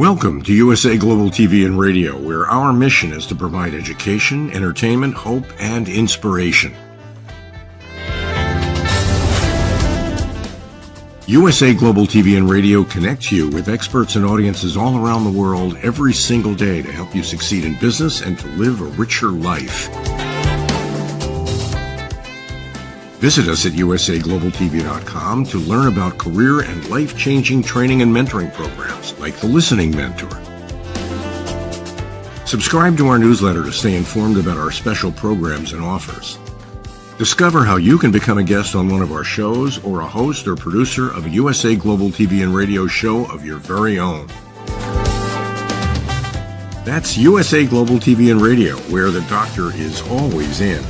Welcome to USA Global TV and Radio, where our mission is to provide education, entertainment, hope, and inspiration. USA Global TV and Radio connects you with experts and audiences all around the world every single day to help you succeed in business and to live a richer life. Visit us at usaglobaltv.com to learn about career and life-changing training and mentoring programs like the Listening Mentor. Subscribe to our newsletter to stay informed about our special programs and offers. Discover how you can become a guest on one of our shows or a host or producer of a USA Global TV and Radio show of your very own. That's USA Global TV and Radio, where the doctor is always in.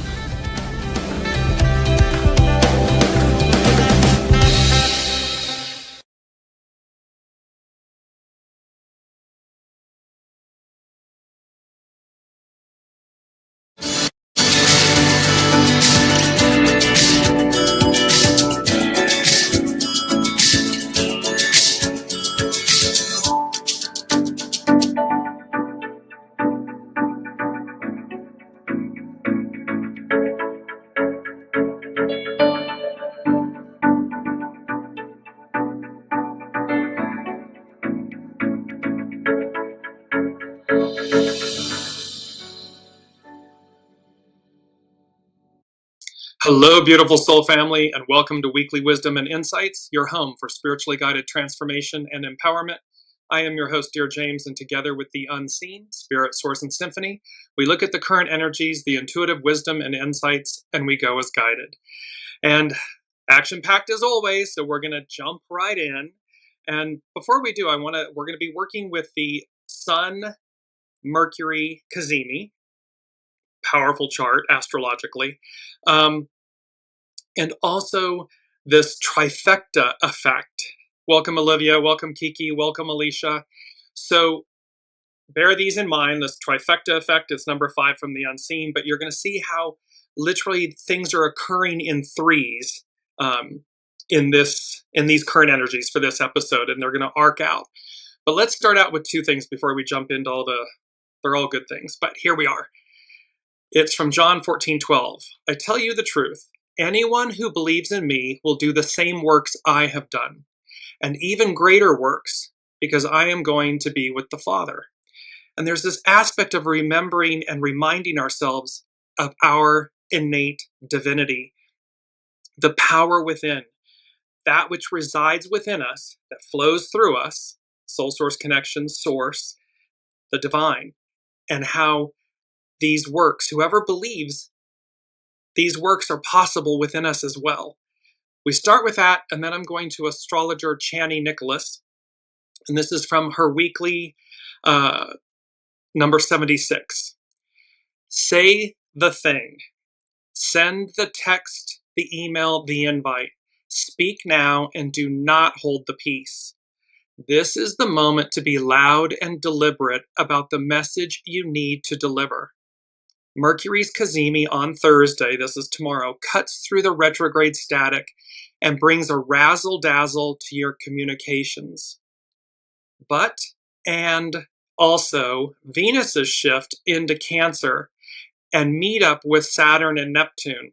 Hello, beautiful soul family, and welcome to Weekly Wisdom and Insights, your home for spiritually guided transformation and empowerment. I am your host, DearJames, and together with the unseen, Spirit, Source, and Symphony, we look at the current energies, the intuitive wisdom and insights, and we go as guided. And action-packed as always, so we're going to jump right in. And before we do, we're going to be working with the SUN-MERCURY CAZIMI, powerful chart astrologically, and also this trifecta effect. Welcome, Olivia. Welcome, Kiki. Welcome, Alicia. So bear these in mind. This trifecta effect is number 5 from the unseen, but you're going to see how literally things are occurring in threes in these current energies for this episode, and they're going to arc out. But let's start out with 2 things before we jump into they're all good things, but here we are. It's from John 14:12. I tell you the truth. Anyone who believes in me will do the same works I have done, and even greater works, because I am going to be with the Father. And there's this aspect of remembering and reminding ourselves of our innate divinity, the power within, that which resides within us, that flows through us, soul source connection, source, the divine, and how these works, whoever believes, these works are possible within us as well. We start with that, and then I'm going to astrologer Chani Nicholas, and this is from her weekly number 76. Say the thing. Send the text, the email, the invite. Speak now and do not hold the peace. This is the moment to be loud and deliberate about the message you need to deliver. Mercury's CAZIMI on Thursday, this is tomorrow, cuts through the retrograde static and brings a razzle-dazzle to your communications. And also, Venus's shift into Cancer and meet up with Saturn and Neptune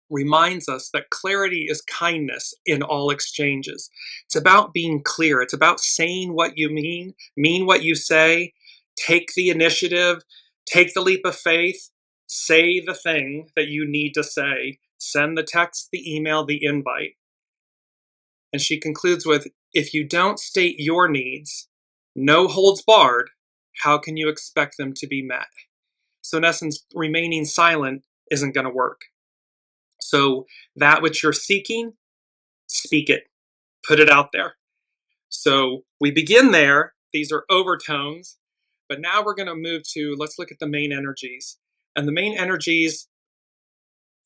reminds us that clarity is kindness in all exchanges. It's about being clear. It's about saying what you mean what you say, take the initiative, take the leap of faith, say the thing that you need to say, send the text, the email, the invite. And she concludes with, if you don't state your needs, no holds barred, how can you expect them to be met? So in essence, remaining silent isn't going to work. So that which you're seeking, speak it, put it out there. So we begin there. These are overtones. But now we're going to move to, let's look at the main energies. And the main energies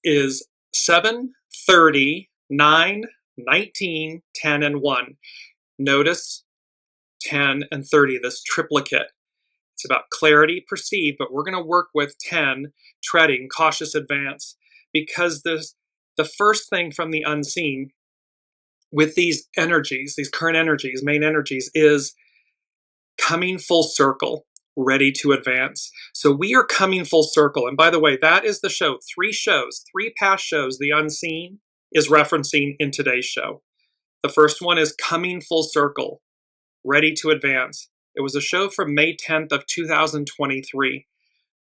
is 7, 30, 9, 19, 10, and 1. Notice 10 and 30, this triplicate. It's about clarity perceived, but we're going to work with 10, treading, cautious advance, because the first thing from the unseen with these energies, these current energies, main energies, is coming full circle, ready to advance. So we are coming full circle. And by the way, that is the show. 3 past shows the unseen is referencing in today's show. The first one is Coming Full Circle, Ready to Advance. It was a show from May 10th of 2023.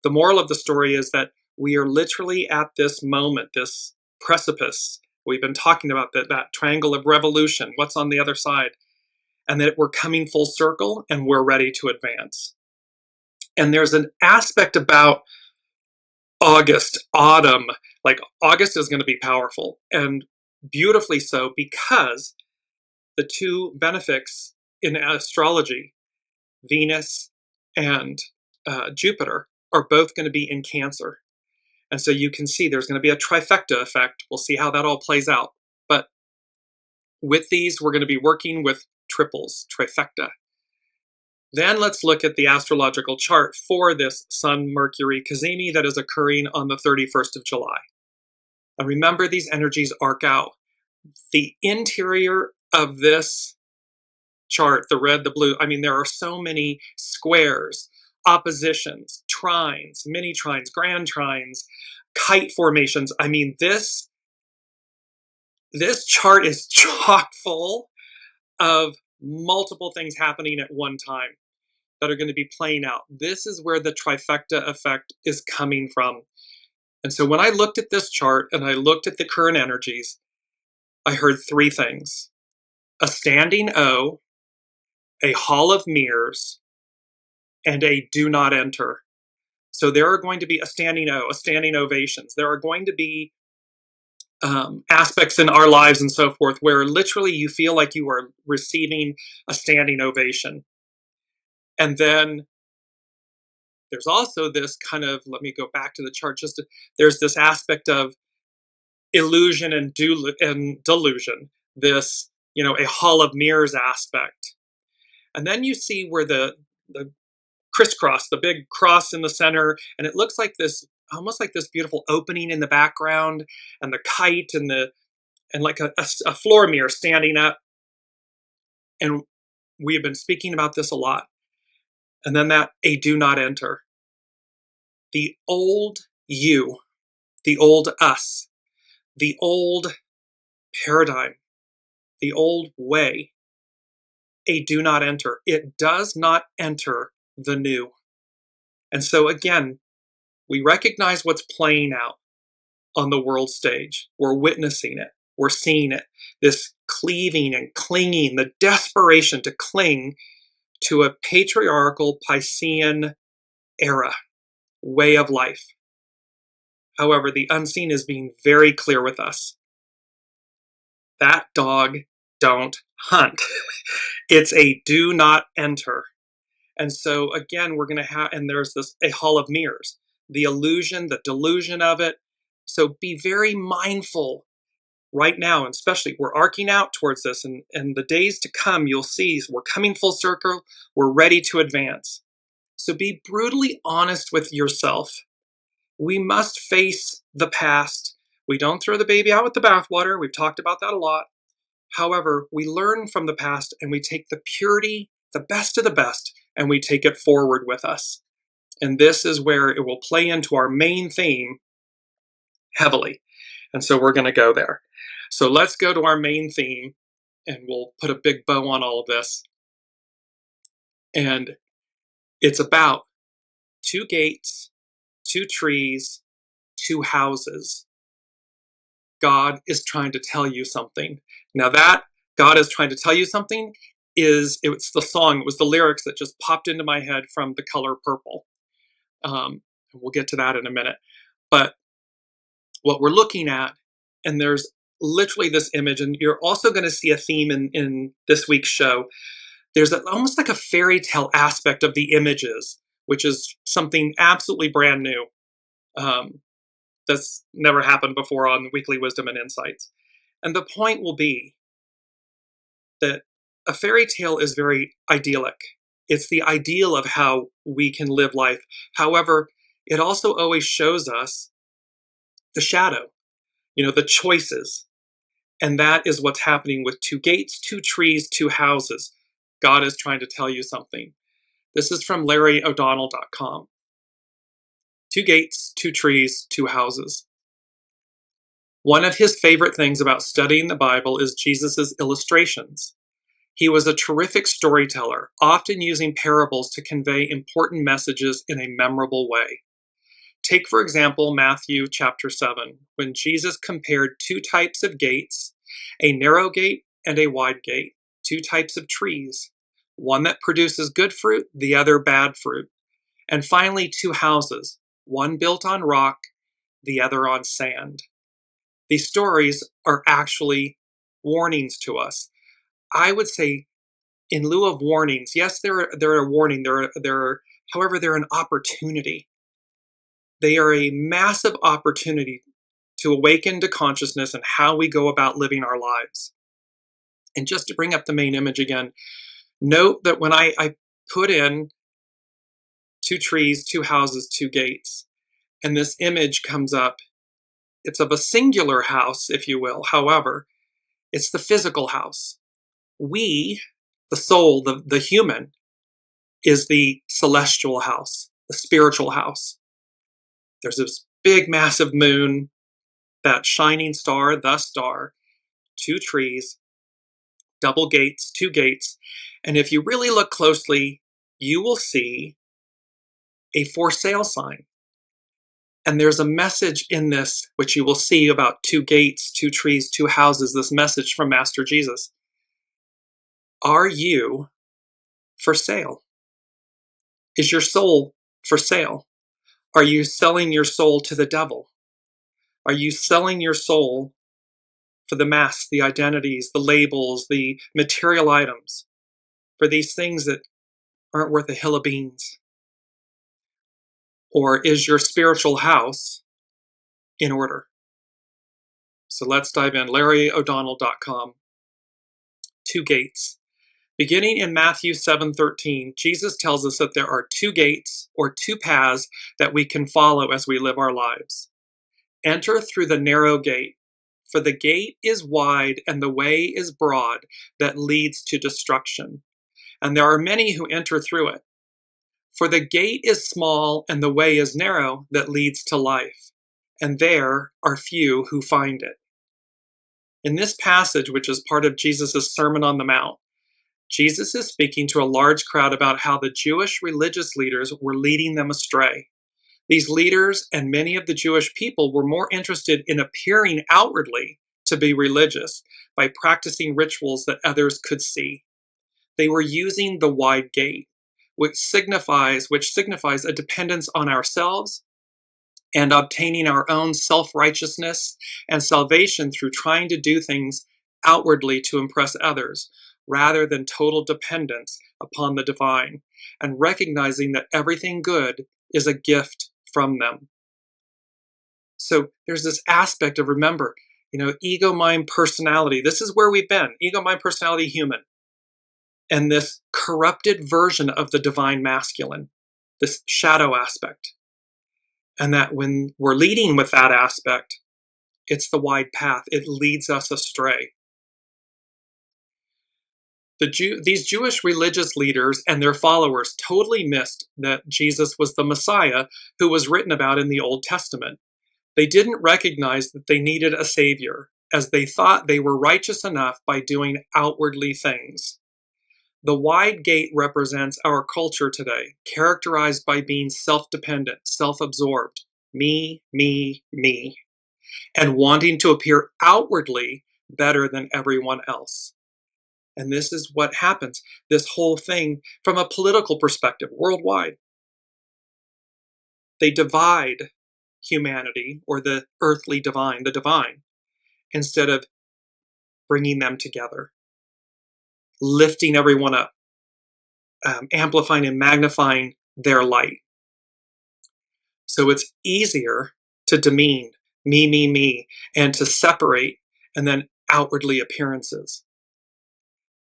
The moral of the story is that we are literally at this moment, this precipice. We've been talking about that triangle of revolution, what's on the other side, and that we're coming full circle and we're ready to advance. And there's an aspect about August, autumn, like August is going to be powerful, and beautifully so, because the two benefics in astrology, Venus and Jupiter, are both going to be in Cancer. And so you can see there's going to be a trifecta effect. We'll see how that all plays out. But with these, we're going to be working with triples, trifecta. Then let's look at the astrological chart for this Sun-Mercury CAZIMI that is occurring on the 31st of July. And remember, these energies arc out. The interior of this chart, the red, the blue, I mean, there are so many squares, oppositions, trines, mini trines, grand trines, kite formations. I mean, this chart is chock full of multiple things happening at one time that are going to be playing out. This is where the trifecta effect is coming from. And so when I looked at this chart and I looked at the current energies, I heard 3 things: a standing O, a hall of mirrors, and a do not enter. So there are going to be a standing O, a standing ovations. There are going to be aspects in our lives and so forth where literally you feel like you are receiving a standing ovation. And then there's also this kind of, let me go back to the chart, there's this aspect of illusion and delusion, this, a hall of mirrors aspect. And then you see where the crisscross, the big cross in the center, and it looks like this, almost like this beautiful opening in the background, and the kite and like a floor mirror standing up. And we have been speaking about this a lot. And then that a do not enter. The old you, the old us, the old paradigm, the old way, a do not enter. It does not enter the new. And so again, we recognize what's playing out on the world stage. We're witnessing it. We're seeing it. This cleaving and clinging, the desperation to cling to a patriarchal Piscean era way of life. However, the unseen is being very clear with us. That dog don't hunt. It's a do not enter. And so again, we're going to have, and there's a hall of mirrors, the illusion, the delusion of it. So be very mindful right now, and especially we're arcing out towards this, and the days to come, you'll see we're coming full circle. We're ready to advance. So be brutally honest with yourself. We must face the past. We don't throw the baby out with the bathwater. We've talked about that a lot. However, we learn from the past and we take the purity, the best of the best, and we take it forward with us. And this is where it will play into our main theme heavily. And so we're going to go there. So let's go to our main theme, and we'll put a big bow on all of this. And it's about 2 gates, 2 trees, 2 houses. God is trying to tell you something. Now that God is trying to tell you something it's the song, it was the lyrics that just popped into my head from The Color Purple. We'll get to that in a minute. But what we're looking at, and there's literally this image, and you're also going to see a theme in this week's show. There's almost like a fairy tale aspect of the images, which is something absolutely brand new. That's never happened before on Weekly Wisdom and Insights. And the point will be that a fairy tale is very idyllic. It's the ideal of how we can live life. However, it also always shows us the shadow, the choices. And that is what's happening with 2 gates, 2 trees, 2 houses. God is trying to tell you something. This is from LarryO'Donnell.com. 2 gates, 2 trees, 2 houses. One of his favorite things about studying the Bible is Jesus' illustrations. He was a terrific storyteller, often using parables to convey important messages in a memorable way. Take, for example, Matthew chapter 7, when Jesus compared 2 types of gates, a narrow gate and a wide gate, 2 types of trees, one that produces good fruit, the other bad fruit, and finally 2 houses, one built on rock, the other on sand. These stories are actually warnings to us. I would say, in lieu of warnings, yes, they're a warning. However, they're an opportunity. They are a massive opportunity to awaken to consciousness and how we go about living our lives. And just to bring up the main image again, note that when I put in 2 trees, 2 houses, 2 gates, and this image comes up, it's of a singular house, if you will. However, it's the physical house. We, the soul, the human, is the celestial house, the spiritual house. There's this big, massive moon, that shining star, the star, 2 trees, double gates, 2 gates. And if you really look closely, you will see a for sale sign. And there's a message in this, which you will see about 2 gates, 2 trees, 2 houses, this message from Master Jesus. Are you for sale? Is your soul for sale? Are you selling your soul to the devil? Are you selling your soul for the masks, the identities, the labels, the material items, for these things that aren't worth a hill of beans? Or is your spiritual house in order? So let's dive in. LarryO'Donnell.com. 2 gates. Beginning in Matthew 7:13, Jesus tells us that there are 2 gates or 2 paths that we can follow as we live our lives. Enter through the narrow gate, for the gate is wide and the way is broad that leads to destruction, and there are many who enter through it. For the gate is small and the way is narrow that leads to life, and there are few who find it. In this passage, which is part of Jesus' Sermon on the Mount, Jesus is speaking to a large crowd about how the Jewish religious leaders were leading them astray. These leaders and many of the Jewish people were more interested in appearing outwardly to be religious by practicing rituals that others could see. They were using the wide gate, which signifies a dependence on ourselves and obtaining our own self-righteousness and salvation through trying to do things outwardly to impress others, rather than total dependence upon the divine, and recognizing that everything good is a gift from them. So there's this aspect of, remember, ego, mind, personality. This is where we've been. Ego, mind, personality, human. And this corrupted version of the divine masculine, this shadow aspect. And that when we're leading with that aspect, it's the wide path. It leads us astray. These Jewish religious leaders and their followers totally missed that Jesus was the Messiah who was written about in the Old Testament. They didn't recognize that they needed a savior, as they thought they were righteous enough by doing outwardly things. The wide gate represents our culture today, characterized by being self-dependent, self-absorbed, me, me, me, and wanting to appear outwardly better than everyone else. And this is what happens, this whole thing from a political perspective, worldwide. They divide humanity, or the earthly divine, the divine, instead of bringing them together, lifting everyone up, amplifying and magnifying their light. So it's easier to demean me, and to separate, and then outwardly appearances.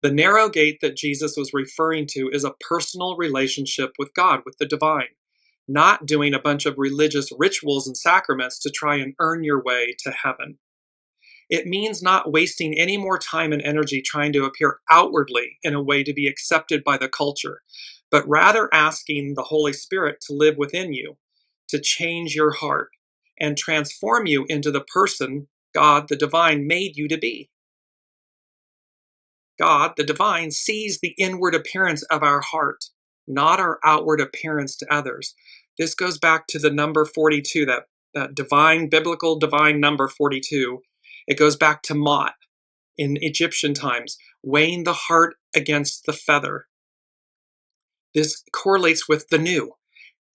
The narrow gate that Jesus was referring to is a personal relationship with God, with the divine, not doing a bunch of religious rituals and sacraments to try and earn your way to heaven. It means not wasting any more time and energy trying to appear outwardly in a way to be accepted by the culture, but rather asking the Holy Spirit to live within you, to change your heart and transform you into the person God, the divine, made you to be. God, the divine, sees the inward appearance of our heart, not our outward appearance to others. This goes back to the number 42, that divine, biblical divine number 42. It goes back to Mot in Egyptian times, weighing the heart against the feather. This correlates with the new.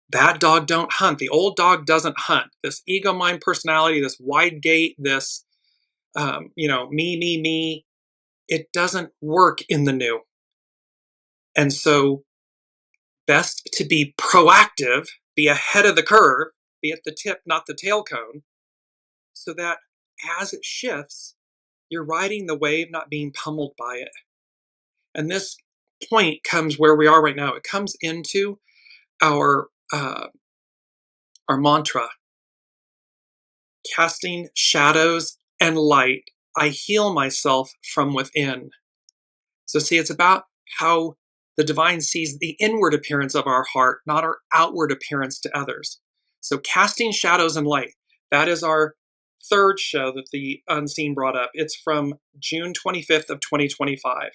That dog don't hunt. The old dog doesn't hunt. This ego mind personality, this wide gate, this, me, it doesn't work in the new. And so best to be proactive, be ahead of the curve, be at the tip, not the tail cone, so that as it shifts, you're riding the wave, not being pummeled by it. And this point comes where we are right now. It comes into our mantra, casting shadows and light, I heal myself from within. So see, it's about how the divine sees the inward appearance of our heart, not our outward appearance to others. So casting shadows and light, that is our third show that the Unseen brought up. It's from June 25th of 2025.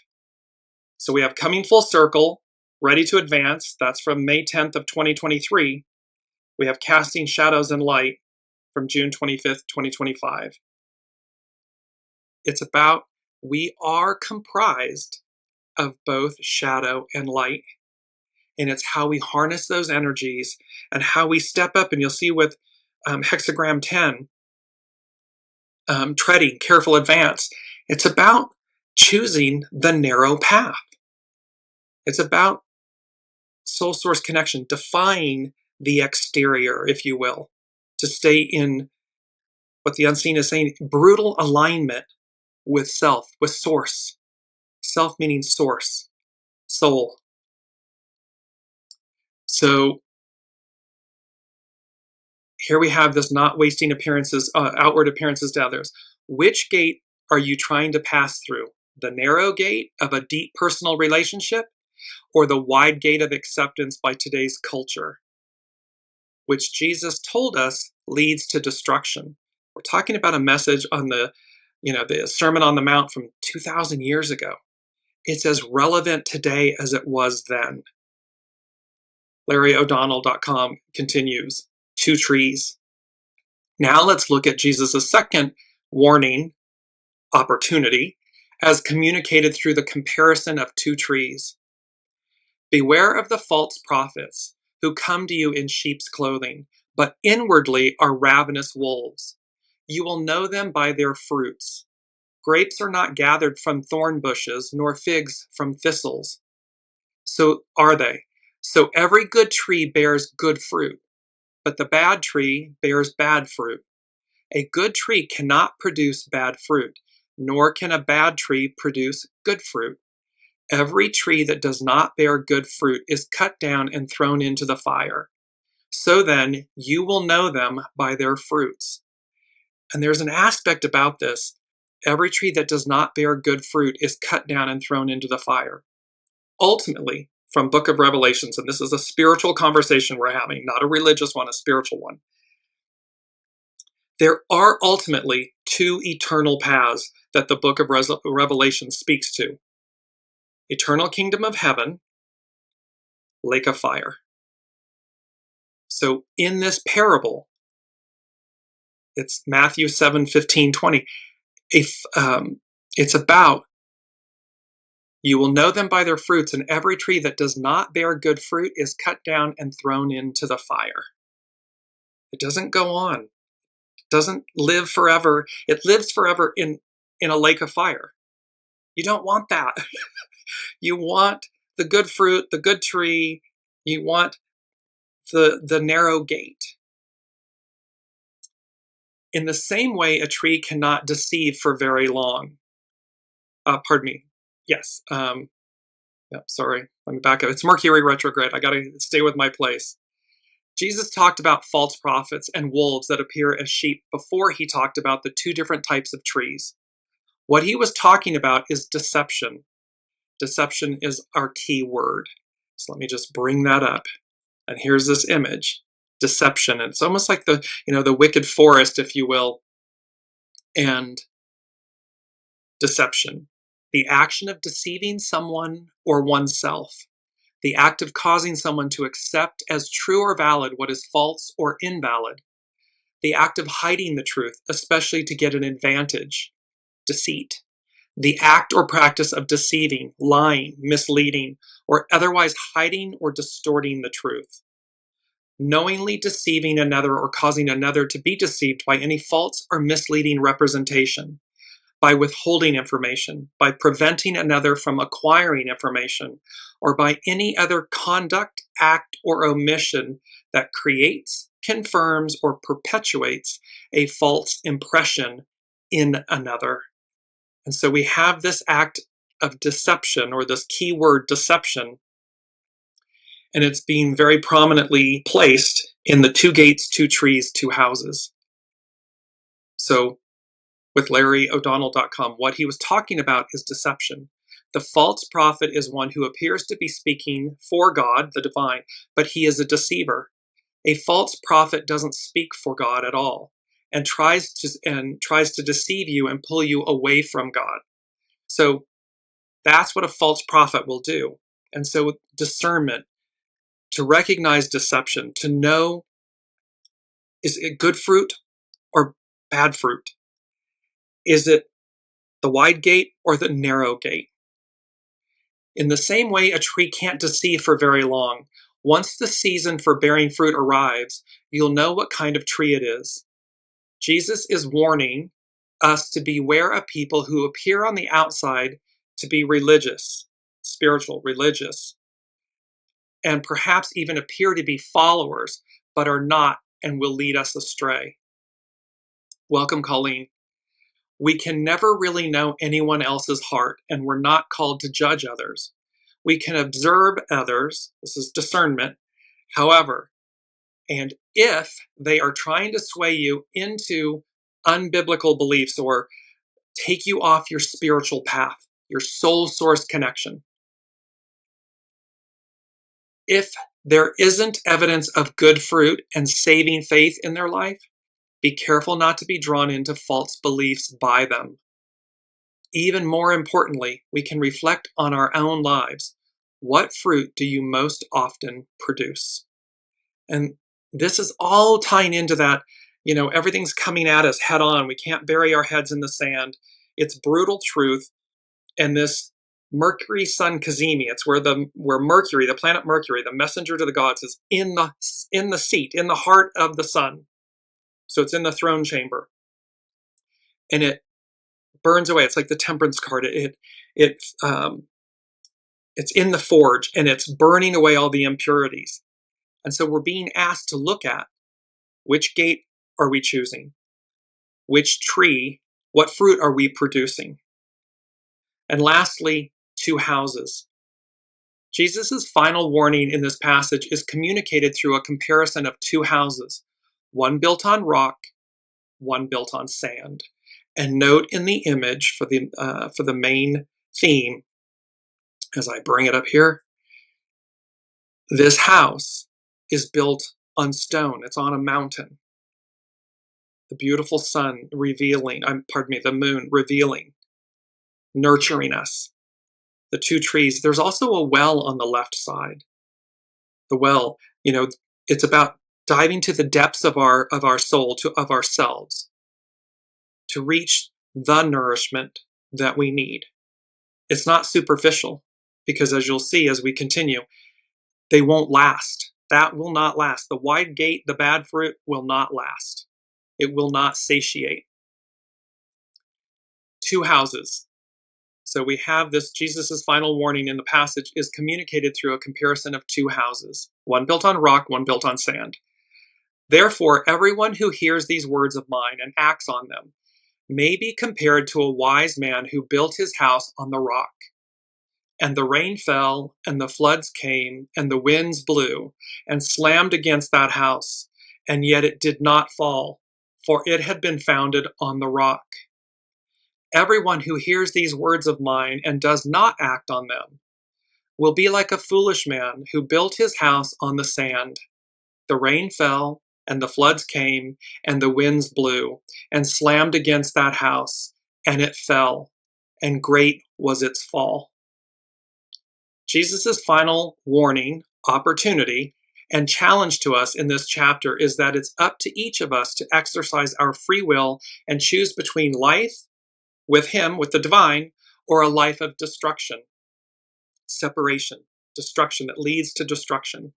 So we have Coming Full Circle, Ready to Advance. That's from May 10th of 2023. We have Casting Shadows and Light from June 25th, 2025. It's about we are comprised of both shadow and light. And it's how we harness those energies and how we step up. And you'll see with hexagram 10, treading, careful advance. It's about choosing the narrow path. It's about soul source connection, defying the exterior, if you will, to stay in what the Unseen is saying, brutal alignment with self, with source. Self meaning source, soul. So here we have this not wasting appearances, outward appearances to others. Which gate are you trying to pass through? The narrow gate of a deep personal relationship, or the wide gate of acceptance by today's culture, which Jesus told us leads to destruction? We're talking about a message on the Sermon on the Mount from 2,000 years ago. It's as relevant today as it was then. LarryO'Donnell.com continues, 2 trees. Now let's look at Jesus' second warning opportunity as communicated through the comparison of 2 trees. Beware of the false prophets who come to you in sheep's clothing, but inwardly are ravenous wolves. You will know them by their fruits. Grapes are not gathered from thorn bushes, nor figs from thistles. So are they. So every good tree bears good fruit, but the bad tree bears bad fruit. A good tree cannot produce bad fruit, nor can a bad tree produce good fruit. Every tree that does not bear good fruit is cut down and thrown into the fire. So then you will know them by their fruits. And there's an aspect about this. Every tree that does not bear good fruit is cut down and thrown into the fire. Ultimately, from Book of Revelations, and this is a spiritual conversation we're having, not a religious one, a spiritual one. There are ultimately 2 eternal paths that the Book of Revelation speaks to. Eternal kingdom of heaven, lake of fire. So in this parable, it's Matthew 7, 15, 20. It's about, you will know them by their fruits, and every tree that does not bear good fruit is cut down and thrown into the fire. It doesn't go on. It doesn't live forever. It lives forever in a lake of fire. You don't want that. You want the good fruit, the good tree. You want the narrow gate. In the same way, a tree cannot deceive for very long. Pardon me. Yes. Sorry. Let me back up. It's Mercury retrograde. I got to stay with my place. Jesus talked about false prophets and wolves that appear as sheep before he talked about the 2 different types of trees. What he was talking about is deception. Deception is our key word. So let me just bring that up. And here's this image, deception. And it's almost like the, the wicked forest, if you will, and deception. The action of deceiving someone or oneself. The act of causing someone to accept as true or valid what is false or invalid. The act of hiding the truth, especially to get an advantage. Deceit. The act or practice of deceiving, lying, misleading, or otherwise hiding or distorting the truth. Knowingly deceiving another or causing another to be deceived by any false or misleading representation, by withholding information, by preventing another from acquiring information, or by any other conduct, act, or omission that creates, confirms, or perpetuates a false impression in another. And so we have this act of deception, or this keyword deception, and it's being very prominently placed in the 2 gates, 2 trees, 2 houses. So with LarryO'Donnell.com, what he was talking about is deception. The false prophet is one who appears to be speaking for God, the divine, but he is a deceiver. A false prophet doesn't speak for God at all, and tries to deceive you and pull you away from God. So that's what a false prophet will do. And so discernment, to recognize deception, to know, is it good fruit or bad fruit? Is it the wide gate or the narrow gate? In the same way, a tree can't deceive for very long. Once the season for bearing fruit arrives, you'll know what kind of tree it is. Jesus is warning us to beware of people who appear on the outside to be religious, spiritual, religious, and perhaps even appear to be followers, but are not and will lead us astray. Welcome, Colleen. We can never really know anyone else's heart, and we're not called to judge others. We can observe others, this is discernment, however, and if they are trying to sway you into unbiblical beliefs or take you off your spiritual path, your soul source connection, if there isn't evidence of good fruit and saving faith in their life, be careful not to be drawn into false beliefs by them. Even more importantly, we can reflect on our own lives. What fruit do you most often produce? And this is all tying into that, everything's coming at us head on. We can't bury our heads in the sand. It's brutal truth. And this Mercury Sun CAZIMI, it's where Mercury, the planet Mercury, the messenger to the gods, is in the seat, in the heart of the sun. So it's in the throne chamber. And it burns away. It's like the temperance card. It's in the forge, and it's burning away all the impurities. And so we're being asked to look at which gate are we choosing? Which tree, what fruit are we producing? And lastly, 2 houses. Jesus' final warning in this passage is communicated through a comparison of 2 houses, one built on rock, one built on sand. And note in the image for the main theme, as I bring it up here, this house is built on stone. It's on a mountain. The beautiful sun revealing, the moon revealing, nurturing us. The 2 trees. There's also a well on the left side. The well, it's about diving to the depths of our soul, of ourselves, to reach the nourishment that we need. It's not superficial, because as you'll see as we continue, they won't last. That will not last. The wide gate, the bad fruit, will not last. It will not satiate. 2 houses. So we have this, Jesus' final warning in the passage is communicated through a comparison of 2 houses, one built on rock, one built on sand. Therefore, everyone who hears these words of mine and acts on them may be compared to a wise man who built his house on the rock. And the rain fell, and the floods came, and the winds blew, and slammed against that house, and yet it did not fall, for it had been founded on the rock. Everyone who hears these words of mine and does not act on them will be like a foolish man who built his house on the sand. The rain fell, and the floods came, and the winds blew, and slammed against that house, and it fell, and great was its fall. Jesus' final warning, opportunity, and challenge to us in this chapter is that it's up to each of us to exercise our free will and choose between life with Him, with the divine, or a life of destruction, separation, destruction that leads to destruction.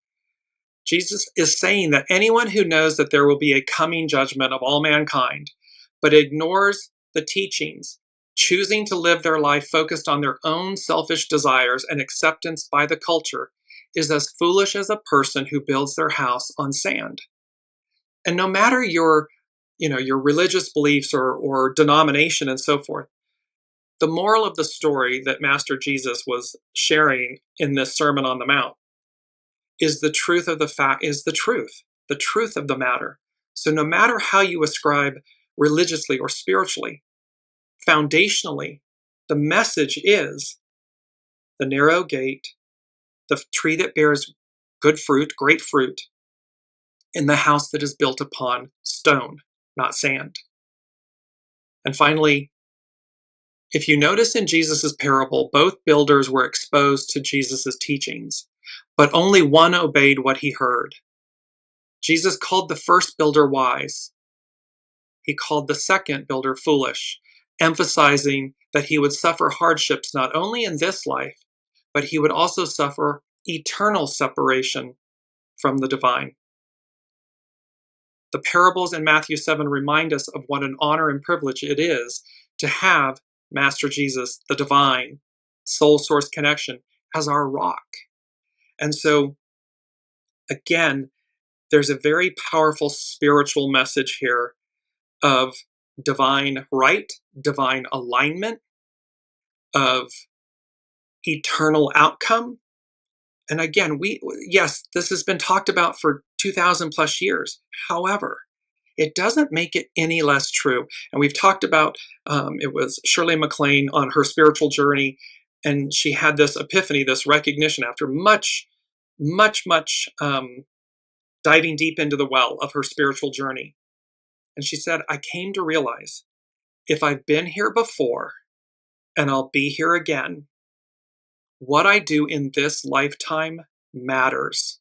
Jesus is saying that anyone who knows that there will be a coming judgment of all mankind, but ignores the teachings, choosing to live their life focused on their own selfish desires and acceptance by the culture, is as foolish as a person who builds their house on sand. And no matter your religious beliefs or denomination and so forth, the moral of the story that Master Jesus was sharing in this Sermon on the Mount is the truth of the truth of the matter. So no matter how you ascribe religiously or spiritually, foundationally, the message is the narrow gate, the tree that bears good fruit, great fruit, in the house that is built upon stone, not sand. And finally, if you notice in Jesus' parable, both builders were exposed to Jesus' teachings, but only one obeyed what he heard. Jesus called the first builder wise. He called the second builder foolish, emphasizing that he would suffer hardships not only in this life, but he would also suffer eternal separation from the divine. The parables in Matthew 7 remind us of what an honor and privilege it is to have Master Jesus, the divine, soul source connection, as our rock. And so, again, there's a very powerful spiritual message here of divine right, divine alignment, of eternal outcome. And again, yes, this has been talked about for 2,000 plus years. However, it doesn't make it any less true. And we've talked about, it was Shirley MacLaine on her spiritual journey, and she had this epiphany, this recognition after much diving deep into the well of her spiritual journey. And she said, I came to realize if I've been here before and I'll be here again, what I do in this lifetime matters.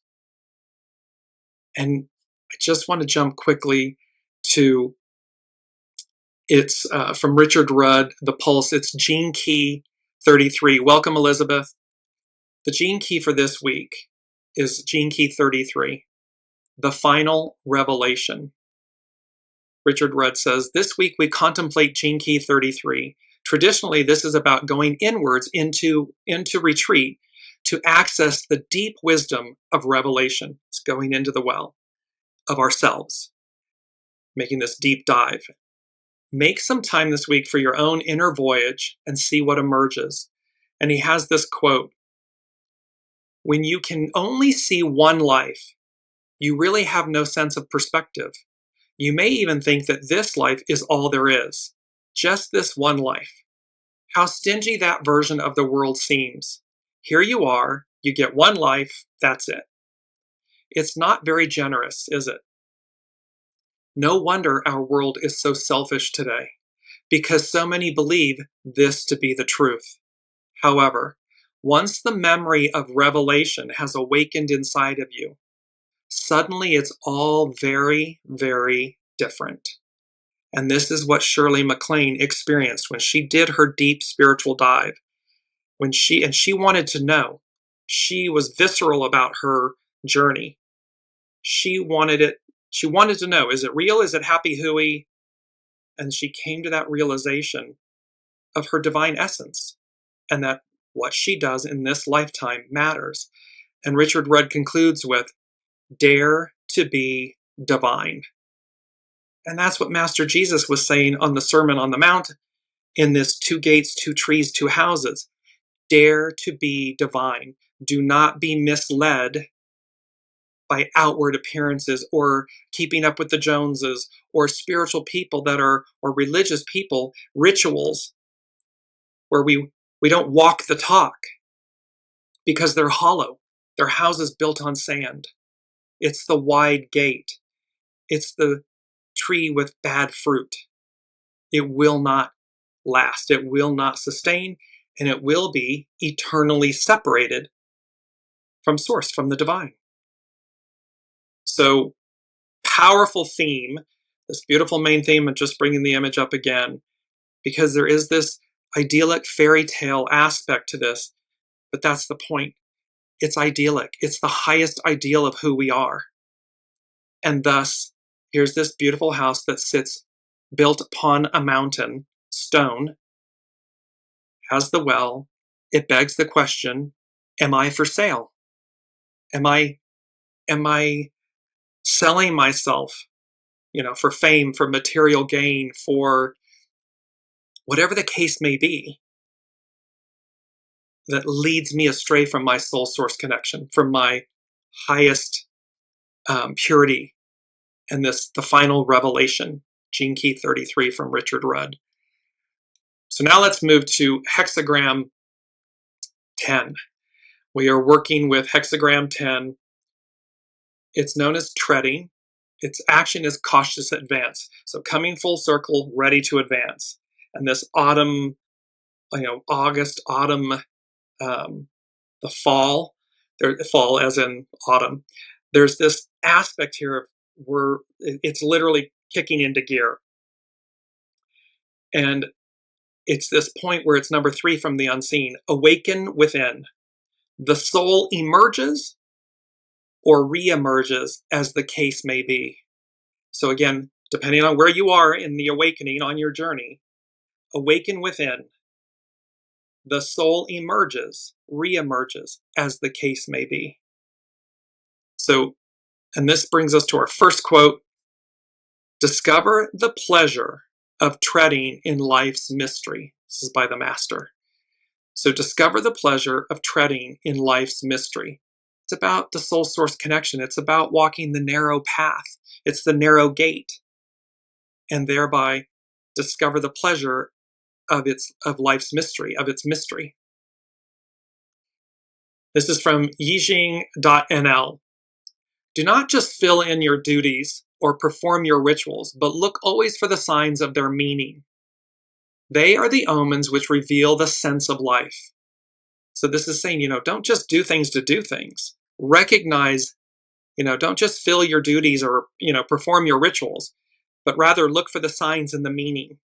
And I just want to jump quickly to, it's from Richard Rudd, The Pulse. It's Gene Key 33. Welcome, Elizabeth. The gene key for this week is Gene Key 33, the final revelation. Richard Rudd says, this week we contemplate Gene Key 33. Traditionally, this is about going inwards into retreat to access the deep wisdom of revelation. It's going into the well of ourselves, making this deep dive. Make some time this week for your own inner voyage and see what emerges. And he has this quote, when you can only see one life, you really have no sense of perspective. You may even think that this life is all there is, just this one life. How stingy that version of the world seems. Here you are, you get one life, that's it. It's not very generous, is it? No wonder our world is so selfish today, because so many believe this to be the truth. However, once the memory of revelation has awakened inside of you, suddenly it's all very, very different. And this is what Shirley MacLaine experienced when she did her deep spiritual dive. When she wanted to know. She was visceral about her journey. She wanted to know, is it real? Is it happy hooey? And she came to that realization of her divine essence and that what she does in this lifetime matters. And Richard Rudd concludes with, dare to be divine. And that's what Master Jesus was saying on the Sermon on the Mount in this 2 gates, 2 trees, 2 houses. Dare to be divine. Do not be misled by outward appearances or keeping up with the Joneses or spiritual people or religious people, rituals where we don't walk the talk. because they're hollow. They're houses built on sand. It's the wide gate. It's the tree with bad fruit. It will not last. It will not sustain, and it will be eternally separated from source, from the divine. So, powerful theme, this beautiful main theme, and just bringing the image up again, because there is this idyllic fairy tale aspect to this, but that's the point. It's idyllic. It's the highest ideal of who we are. And thus, here's this beautiful house that sits built upon a mountain, stone, has the well. It begs the question, am I for sale? Am I selling myself, for fame, for material gain, for whatever the case may be, that leads me astray from my soul source connection, from my highest purity, and the final revelation, Gene Key 33 from Richard Rudd. So now let's move to hexagram 10. We are working with hexagram 10. It's known as treading. Its action is cautious advance. So coming full circle, ready to advance. And this autumn, August, autumn, the fall as in autumn, there's this aspect here where it's literally kicking into gear. And it's this point where it's number 3 from the unseen. Awaken within. The soul emerges or re-emerges as the case may be. So again, depending on where you are in the awakening on your journey, awaken within. The soul emerges, re-emerges as the case may be. So, and this brings us to our first quote. Discover the pleasure of treading in life's mystery. This is by the master. So discover the pleasure of treading in life's mystery. It's about the soul source connection. It's about walking the narrow path. It's the narrow gate. And thereby discover the pleasure of life's mystery, of its mystery. This is from yijing.nl. Do not just fill in your duties or perform your rituals, but look always for the signs of their meaning. They are the omens which reveal the sense of life. So this is saying, don't just do things to do things. Recognize, don't just fill your duties or, perform your rituals, but rather look for the signs and the meaning.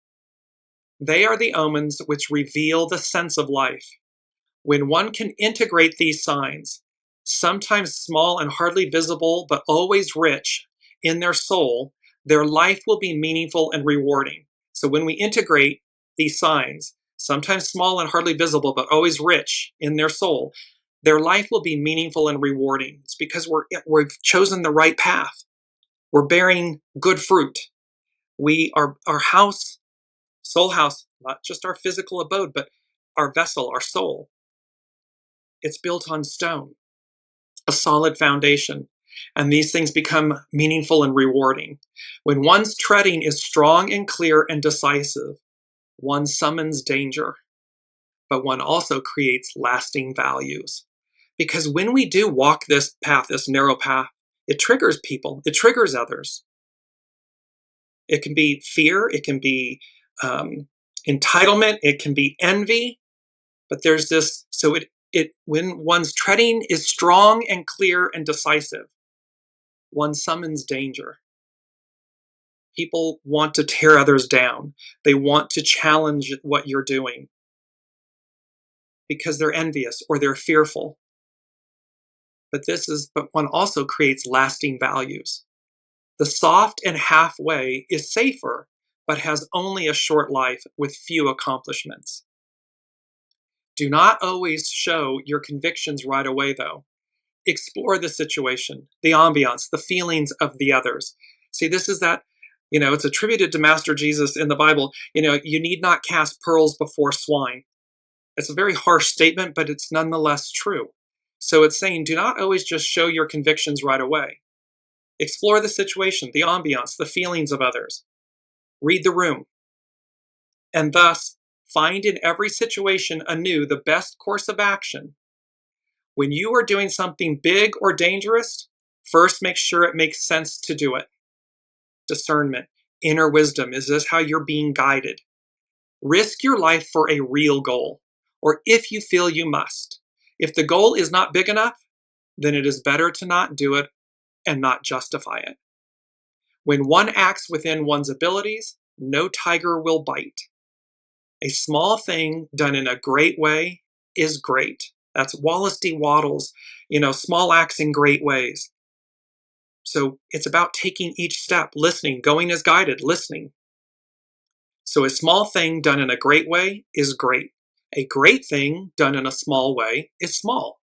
They are the omens which reveal the sense of life. When one can integrate these signs, sometimes small and hardly visible, but always rich in their soul, their life will be meaningful and rewarding. So when we integrate these signs, sometimes small and hardly visible, but always rich in their soul, their life will be meaningful and rewarding. It's because we've chosen the right path. We're bearing good fruit. Our house, soul house, not just our physical abode, but our vessel, our soul. It's built on stone, a solid foundation, and these things become meaningful and rewarding. When one's treading is strong and clear and decisive, one summons danger, but one also creates lasting values. Because when we do walk this path, this narrow path, it triggers people, it triggers others. It can be fear, it can be entitlement, it can be envy, but there's this, so when one's treading is strong and clear and decisive, one summons danger. People want to tear others down. They want to challenge what you're doing because they're envious or they're fearful. But one also creates lasting values. The soft and halfway is safer, but has only a short life with few accomplishments. Do not always show your convictions right away, though. Explore the situation, the ambiance, the feelings of the others. See, this is that, it's attributed to Master Jesus in the Bible, you need not cast pearls before swine. It's a very harsh statement, but it's nonetheless true. So it's saying, do not always just show your convictions right away. Explore the situation, the ambiance, the feelings of others. Read the room. And thus, find in every situation anew the best course of action, When you are doing something big or dangerous, first make sure it makes sense to do it. Discernment, inner wisdom, is this how you're being guided? Risk your life for a real goal, or if you feel you must. If the goal is not big enough, then it is better to not do it and not justify it. When one acts within one's abilities, no tiger will bite. A small thing done in a great way is great. That's Wallace D. Wattles, small acts in great ways. So it's about taking each step, listening, going as guided, listening. So a small thing done in a great way is great. A great thing done in a small way is small.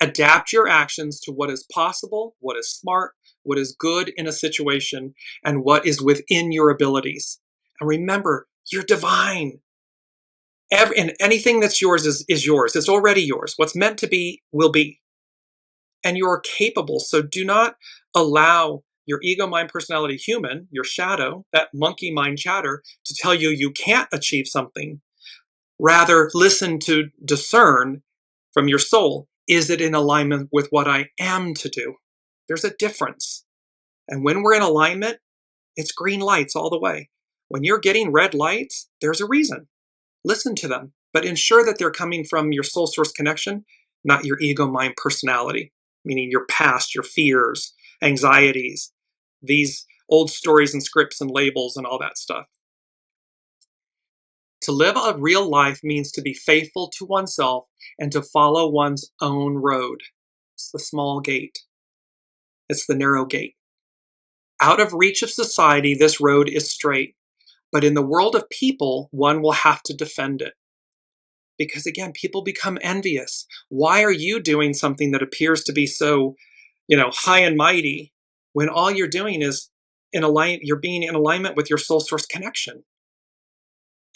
Adapt your actions to what is possible, what is smart, what is good in a situation, and what is within your abilities. And remember, you're divine. And anything that's yours is yours. It's already yours. What's meant to be will be. And you're capable. So do not allow your ego, mind, personality, human, your shadow, that monkey mind chatter, to tell you you can't achieve something. Rather, listen to discern from your soul, is it in alignment with what I am to do? There's a difference. And when we're in alignment, it's green lights all the way. When you're getting red lights, there's a reason. Listen to them, but ensure that they're coming from your soul source connection, not your ego, mind, personality, meaning your past, your fears, anxieties, these old stories and scripts and labels and all that stuff. To live a real life means to be faithful to oneself and to follow one's own road. It's the small gate. It's the narrow gate. Out of reach of society, this road is straight. But in the world of people, one will have to defend it. Because again, people become envious. Why are you doing something that appears to be so, high and mighty, when all you're doing is you're being in alignment with your soul source connection?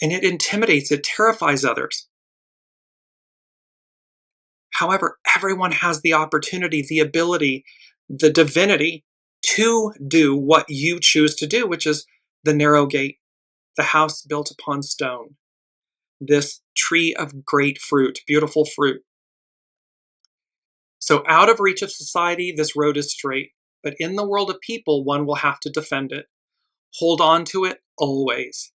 And it intimidates, it terrifies others. However, everyone has the opportunity, the ability, the divinity to do what you choose to do, which is the narrow gate, the house built upon stone, this tree of great fruit, beautiful fruit. So out of reach of society, this road is straight. But in the world of people, one will have to defend it. Hold on to it always.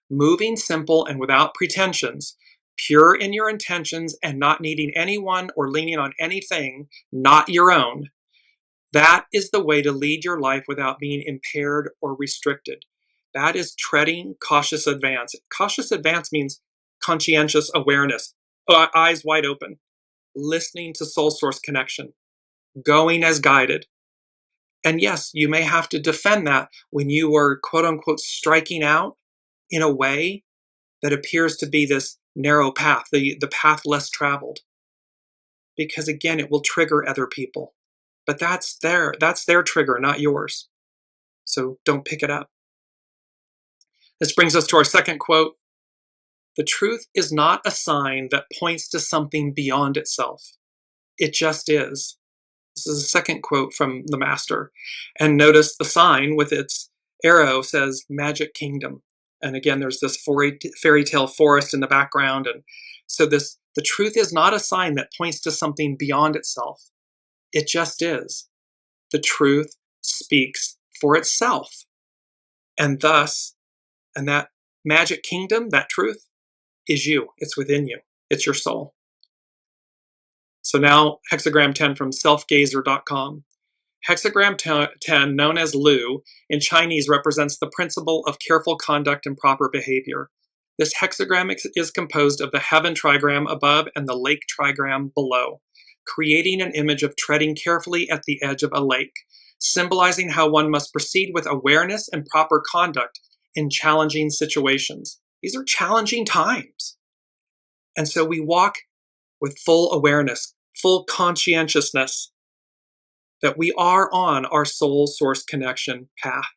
Moving simple and without pretensions, pure in your intentions and not needing anyone or leaning on anything not your own. That is the way to lead your life without being impaired or restricted. That is treading cautious advance. Cautious advance means conscientious awareness, eyes wide open, listening to soul source connection, going as guided. And yes, you may have to defend that when you are quote unquote striking out in a way that appears to be this narrow path, the path less traveled. Because again, it will trigger other people. But that's their trigger, not yours. So don't pick it up. This brings us to our second quote. The truth is not a sign that points to something beyond itself. It just is. This is a second quote from the master. And notice the sign with its arrow says Magic Kingdom. And again, there's this fairy tale forest in the background. And so the truth is not a sign that points to something beyond itself. It just is. The truth speaks for itself. And thus, and that magic kingdom, that truth, is you. It's within you. It's your soul. So now, hexagram 10 from selfgazer.com. Hexagram 10, known as Lu, in Chinese represents the principle of careful conduct and proper behavior. This hexagram is composed of the heaven trigram above and the lake trigram below, creating an image of treading carefully at the edge of a lake, symbolizing how one must proceed with awareness and proper conduct in challenging situations. These are challenging times. And so we walk with full awareness, full conscientiousness that we are on our soul source connection path.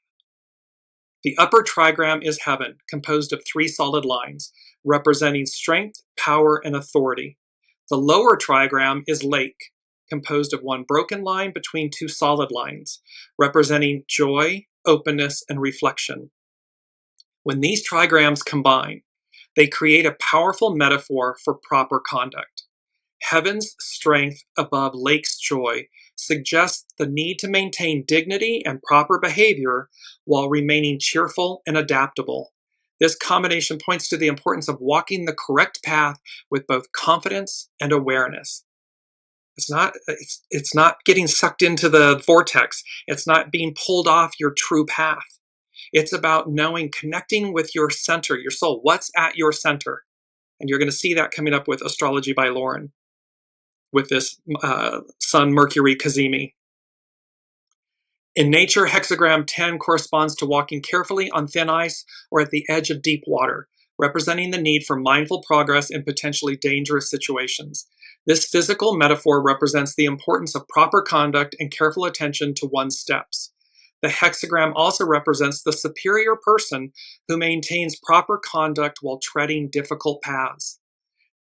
The upper trigram is heaven, composed of 3 solid lines, representing strength, power, and authority. The lower trigram is lake, composed of 1 broken line between 2 solid lines, representing joy, openness, and reflection. When these trigrams combine, they create a powerful metaphor for proper conduct. Heaven's strength above lake's joy suggests the need to maintain dignity and proper behavior while remaining cheerful and adaptable. This combination points to the importance of walking the correct path with both confidence and awareness. It's not getting sucked into the vortex. It's not being pulled off your true path. It's about knowing, connecting with your center, your soul. What's at your center? And you're going to see that coming up with Astrology by Lauren, with this SUN-MERCURY CAZIMI. In nature, hexagram 10 corresponds to walking carefully on thin ice or at the edge of deep water, representing the need for mindful progress in potentially dangerous situations. This physical metaphor represents the importance of proper conduct and careful attention to one's steps. The hexagram also represents the superior person who maintains proper conduct while treading difficult paths.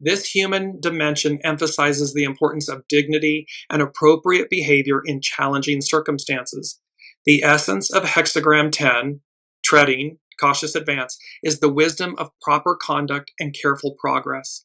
This human dimension emphasizes the importance of dignity and appropriate behavior in challenging circumstances. The essence of hexagram 10, treading, cautious advance, is the wisdom of proper conduct and careful progress.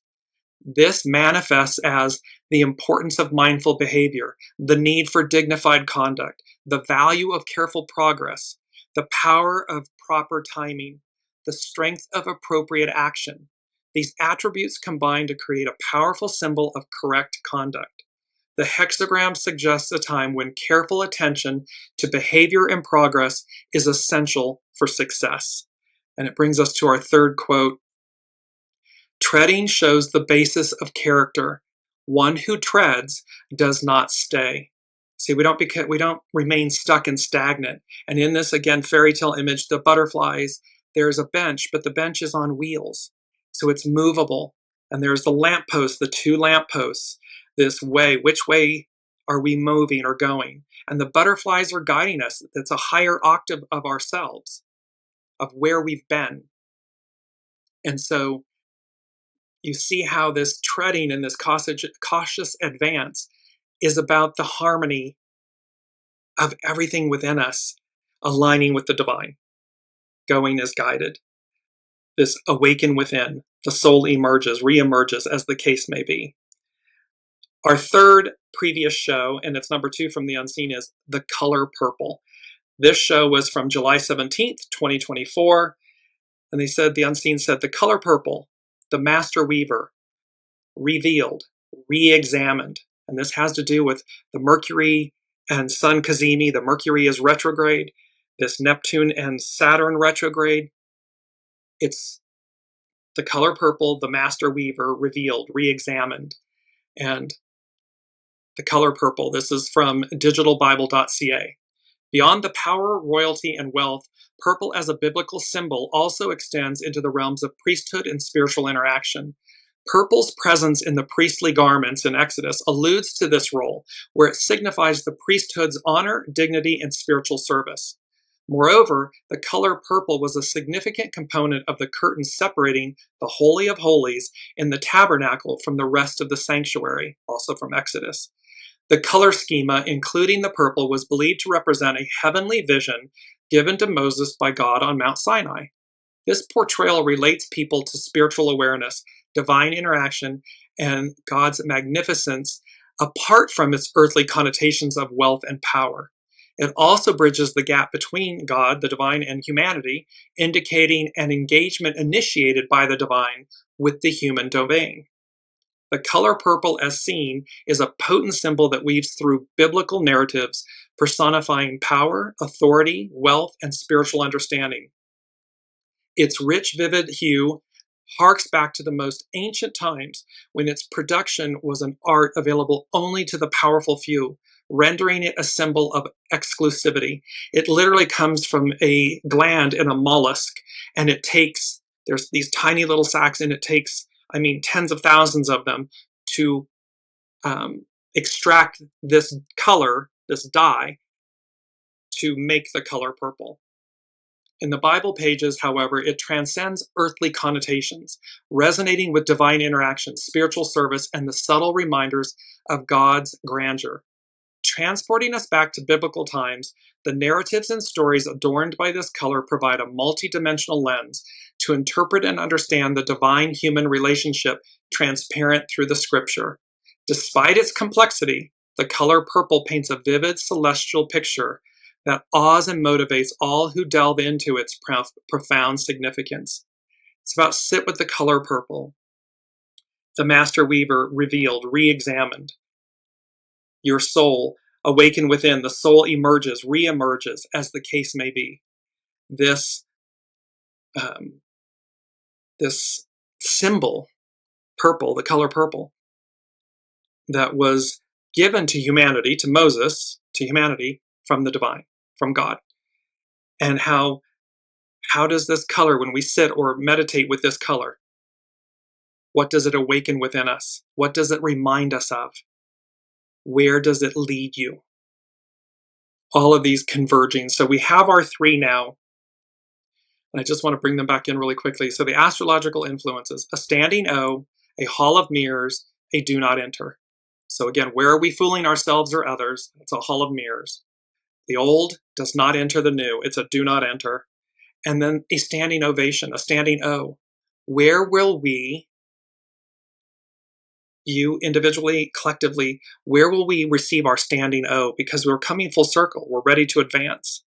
This manifests as the importance of mindful behavior, the need for dignified conduct, the value of careful progress, the power of proper timing, the strength of appropriate action. These attributes combine to create a powerful symbol of correct conduct. The hexagram suggests a time when careful attention to behavior and progress is essential for success. And it brings us to our third quote. Treading shows the basis of character. One who treads does not stay. See, we don't remain stuck and stagnant. And in this, again, fairy tale image, the butterflies, there's a bench, but the bench is on wheels. So it's movable. And there's the lamppost, the two lampposts, this way. Which way are we moving or going? And the butterflies are guiding us. It's a higher octave of ourselves, of where we've been. And so you see how this treading and this cautious advance is about the harmony of everything within us aligning with the divine. Going as guided. This awaken within, the soul emerges, reemerges, as the case may be. Our third previous show, and it's number 2 from the unseen, is The Color Purple. This show was from July 17th, 2024. And they said, the unseen said, the color purple, the master weaver, revealed, re-examined. And this has to do with the Mercury and Sun CAZIMI. The Mercury is retrograde. This Neptune and Saturn retrograde. It's the color purple, the master weaver, revealed, re-examined. And the color purple, this is from digitalbible.ca. Beyond the power, royalty, and wealth, purple as a biblical symbol also extends into the realms of priesthood and spiritual interaction. Purple's presence in the priestly garments in Exodus alludes to this role, where it signifies the priesthood's honor, dignity, and spiritual service. Moreover, the color purple was a significant component of the curtain separating the Holy of Holies in the tabernacle from the rest of the sanctuary, also from Exodus. The color schema, including the purple, was believed to represent a heavenly vision given to Moses by God on Mount Sinai. This portrayal relates people to spiritual awareness, divine interaction, and God's magnificence apart from its earthly connotations of wealth and power. It also bridges the gap between God, the divine, and humanity, indicating an engagement initiated by the divine with the human domain. The color purple, as seen, is a potent symbol that weaves through biblical narratives, personifying power, authority, wealth, and spiritual understanding. Its rich, vivid hue harks back to the most ancient times when its production was an art available only to the powerful few, rendering it a symbol of exclusivity. It literally comes from a gland in a mollusk, and there's these tiny little sacs, and it takes, tens of thousands of them to extract this color, this dye, to make the color purple. In the Bible pages, however, it transcends earthly connotations, resonating with divine interaction, spiritual service, and the subtle reminders of God's grandeur. Transporting us back to biblical times, the narratives and stories adorned by this color provide a multi-dimensional lens to interpret and understand the divine-human relationship transparent through the scripture. Despite its complexity, the color purple paints a vivid celestial picture that awes and motivates all who delve into its profound significance. It's about sit with the color purple. The master weaver revealed, re-examined. Your soul, awakened within, the soul emerges, re-emerges, as the case may be. This symbol, purple, the color purple, that was given to humanity, to Moses, to humanity, from the divine, from God. And how does this color, when we sit or meditate with this color, what does it awaken within us? What does it remind us of? Where does it lead you? All of these converging. So we have our three now. And I just want to bring them back in really quickly. So the astrological influences, a standing O, a hall of mirrors, a do not enter. So again, where are we fooling ourselves or others? It's a hall of mirrors. The old does not enter the new. It's a do not enter. And then a standing ovation, a standing O. Where will we, you individually, collectively, where will we receive our standing O? Because we're coming full circle. We're ready to advance.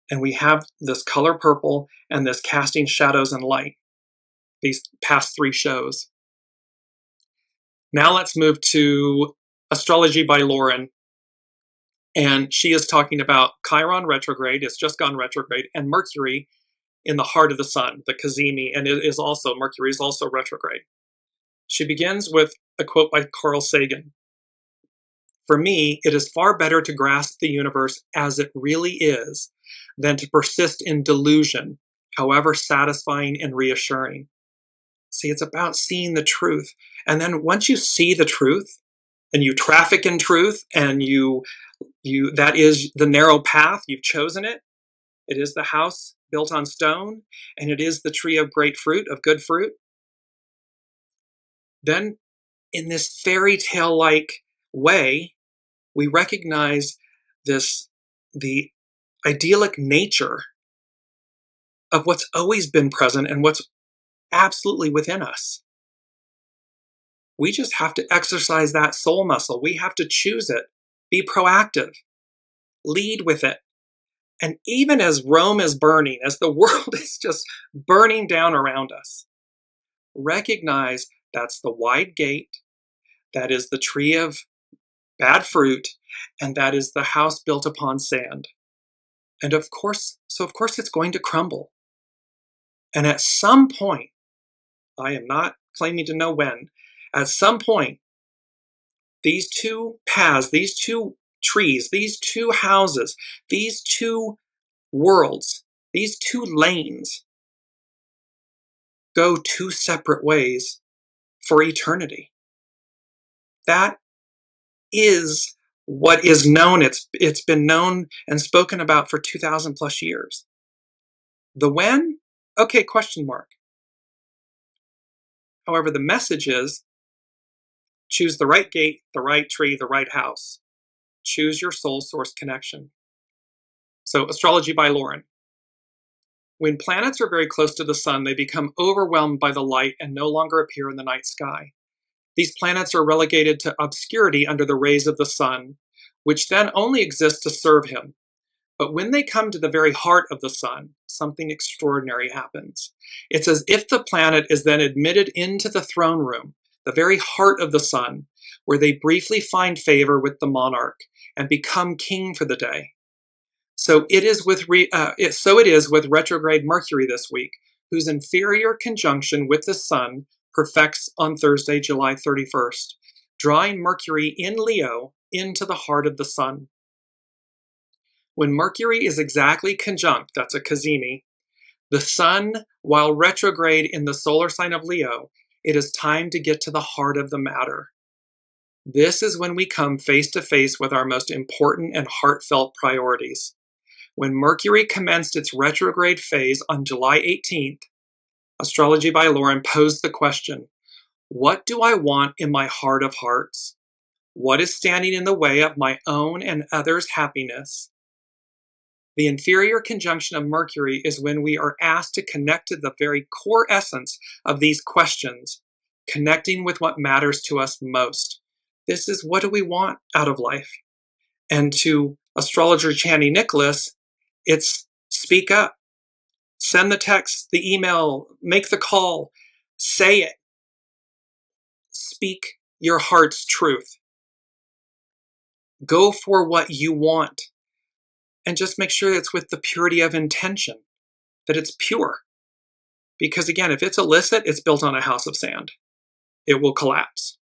And we have this color purple and this casting shadows and light, these past three shows. Now let's move to Astrology by Lauren. And she is talking about Chiron retrograde, it's just gone retrograde, and Mercury in the heart of the sun, the CAZIMI, and Mercury is also retrograde. She begins with a quote by Carl Sagan. For me, it is far better to grasp the universe as it really is than to persist in delusion, however satisfying and reassuring. See, it's about seeing the truth. And then once you see the truth, and you traffic in truth, and that is the narrow path, you've chosen it. It is the house built on stone, and it is the tree of great fruit, of good fruit. Then in this fairy tale-like way, we recognize the idyllic nature of what's always been present and what's absolutely within us. We just have to exercise that soul muscle. We have to choose it, be proactive, lead with it. And even as Rome is burning, as the world is just burning down around us, recognize that's the wide gate, that is the tree of bad fruit, and that is the house built upon sand. And of course it's going to crumble. And at some point, I am not claiming to know when, at some point, these two paths, these two trees, these two houses, these two worlds, these two lanes go two separate ways for eternity. That is what is known. It's been known and spoken about for 2,000 plus years. The when? Okay, question mark. However, the message is choose the right gate, the right tree, the right house. Choose your soul source connection. So, Astrology by Lauren. When planets are very close to the sun, they become overwhelmed by the light and no longer appear in the night sky. These planets are relegated to obscurity under the rays of the sun, which then only exist to serve him. But when they come to the very heart of the sun, something extraordinary happens. It's as if the planet is then admitted into the throne room, the very heart of the sun, where they briefly find favor with the monarch and become king for the day. So it is with retrograde Mercury this week, whose inferior conjunction with the sun perfects on Thursday, July 31st, drawing Mercury in Leo into the heart of the sun. When Mercury is exactly conjunct, that's a CAZIMI, the sun, while retrograde in the solar sign of Leo, it is time to get to the heart of the matter. This is when we come face to face with our most important and heartfelt priorities. When Mercury commenced its retrograde phase on July 18th, Astrology by Lauren posed the question, what do I want in my heart of hearts? What is standing in the way of my own and others' happiness? The inferior conjunction of Mercury is when we are asked to connect to the very core essence of these questions, connecting with what matters to us most. This is, what do we want out of life? And to astrologer Channy Nicholas, it's speak up, send the text, the email, make the call, say it. Speak your heart's truth. Go for what you want. And just make sure it's with the purity of intention, that it's pure. Because again, if it's illicit, it's built on a house of sand. It will collapse.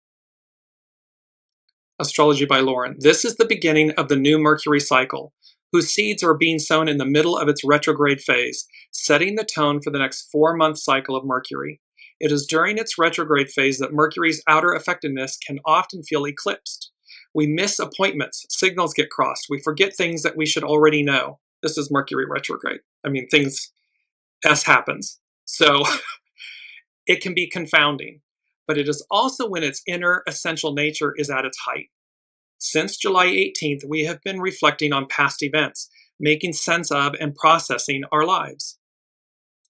Astrology by Lauren. This is the beginning of the new Mercury cycle, whose seeds are being sown in the middle of its retrograde phase, setting the tone for the next 4-month cycle of Mercury. It is during its retrograde phase that Mercury's outer effectiveness can often feel eclipsed. We miss appointments, signals get crossed, we forget things that we should already know. This is Mercury retrograde. I mean, happens. So it can be confounding, but it is also when its inner essential nature is at its height. Since July 18th, we have been reflecting on past events, making sense of and processing our lives.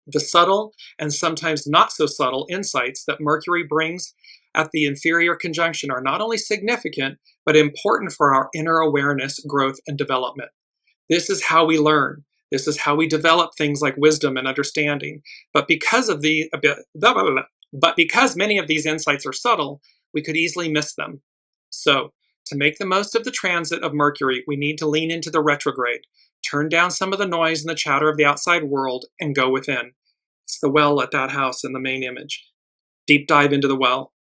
The subtle and sometimes not so subtle insights that Mercury brings at the inferior conjunction are not only significant, but important for our inner awareness, growth, and development. This is how we learn. This is how we develop things like wisdom and understanding. But because many of these insights are subtle, we could easily miss them. So, to make the most of the transit of Mercury, we need to lean into the retrograde, turn down some of the noise and the chatter of the outside world, and go within. It's the well at that house in the main image. Deep dive into the well.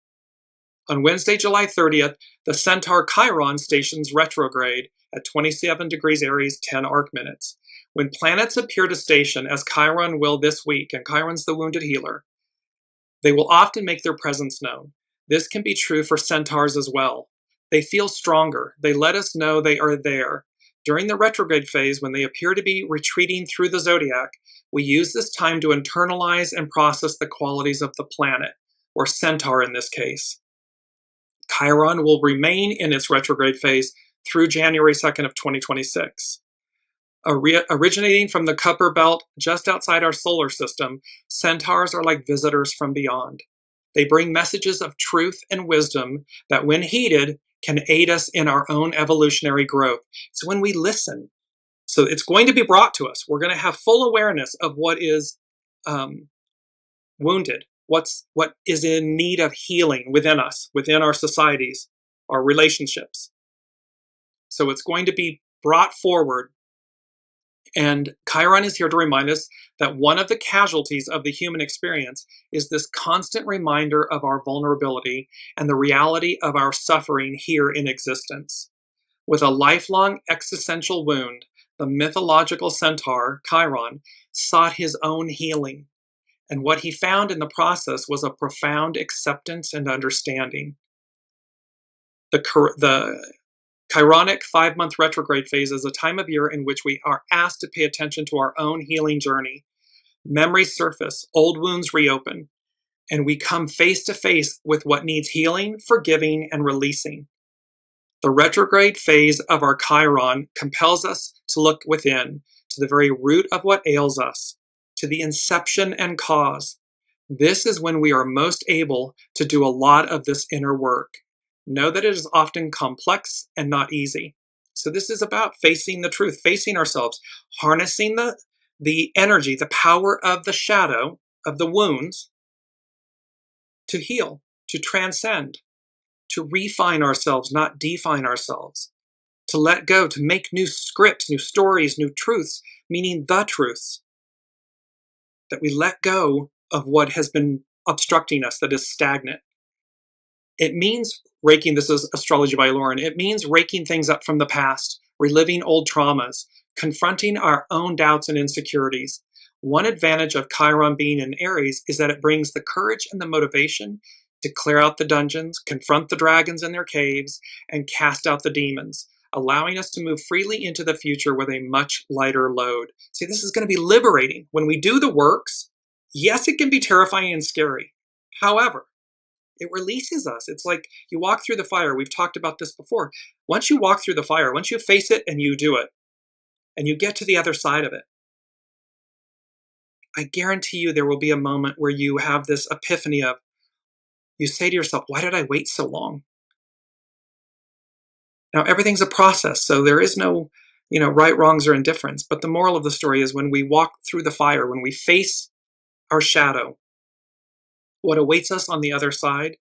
On Wednesday, July 30th, the Centaur Chiron stations retrograde at 27 degrees Aries, 10 arc minutes. When planets appear to station, as Chiron will this week, and Chiron's the wounded healer, they will often make their presence known. This can be true for centaurs as well. They feel stronger. They let us know they are there. During the retrograde phase, when they appear to be retreating through the zodiac, we use this time to internalize and process the qualities of the planet, or centaur in this case. Chiron will remain in its retrograde phase through January 2nd of 2026. Originating from the Kuiper Belt just outside our solar system, centaurs are like visitors from beyond. They bring messages of truth and wisdom that, when heeded, can aid us in our own evolutionary growth. It's when we listen. So it's going to be brought to us. We're going to have full awareness of what is wounded, what is in need of healing within us, within our societies, our relationships. So it's going to be brought forward. And Chiron is here to remind us that one of the casualties of the human experience is this constant reminder of our vulnerability and the reality of our suffering here in existence. With a lifelong existential wound, the mythological centaur, Chiron, sought his own healing. And what he found in the process was a profound acceptance and understanding. The Chironic 5-month retrograde phase is a time of year in which we are asked to pay attention to our own healing journey. Memories surface, old wounds reopen, and we come face to face with what needs healing, forgiving, and releasing. The retrograde phase of our Chiron compels us to look within, to the very root of what ails us, to the inception and cause. This is when we are most able to do a lot of this inner work. Know that it is often complex and not easy. So this is about facing the truth, facing ourselves, harnessing the energy, the power of the shadow, of the wounds, to heal, to transcend, to refine ourselves, not define ourselves, to let go, to make new scripts, new stories, new truths, meaning the truths, that we let go of what has been obstructing us, that is stagnant. It means this is Astrology by Lauren, it means raking things up from the past, reliving old traumas, confronting our own doubts and insecurities. One advantage of Chiron being in Aries is that it brings the courage and the motivation to clear out the dungeons, confront the dragons in their caves, and cast out the demons, allowing us to move freely into the future with a much lighter load. See, this is going to be liberating. When we do the works, yes, it can be terrifying and scary. However, it releases us. It's like you walk through the fire. We've talked about this before. Once you walk through the fire, once you face it and you do it, and you get to the other side of it, I guarantee you there will be a moment where you have this epiphany of, you say to yourself, why did I wait so long? Now, everything's a process, so there is no, right, wrongs, or indifference. But the moral of the story is when we walk through the fire, when we face our shadow, what awaits us on the other side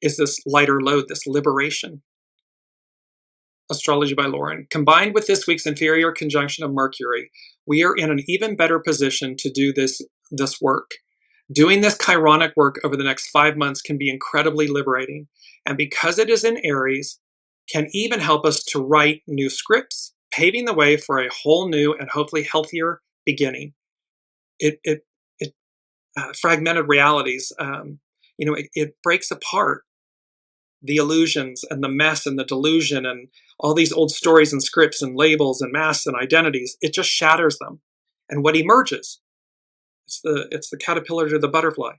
is this lighter load, this liberation. Astrology by Lauren. Combined with this week's inferior conjunction of Mercury, we are in an even better position to do this work. Doing this chironic work over the next 5 months can be incredibly liberating. And because it is in Aries, can even help us to write new scripts, paving the way for a whole new and hopefully healthier beginning. Fragmented realities, it breaks apart the illusions and the mess and the delusion and all these old stories and scripts and labels and masks and identities. It just shatters them. And what emerges, it's the caterpillar to the butterfly.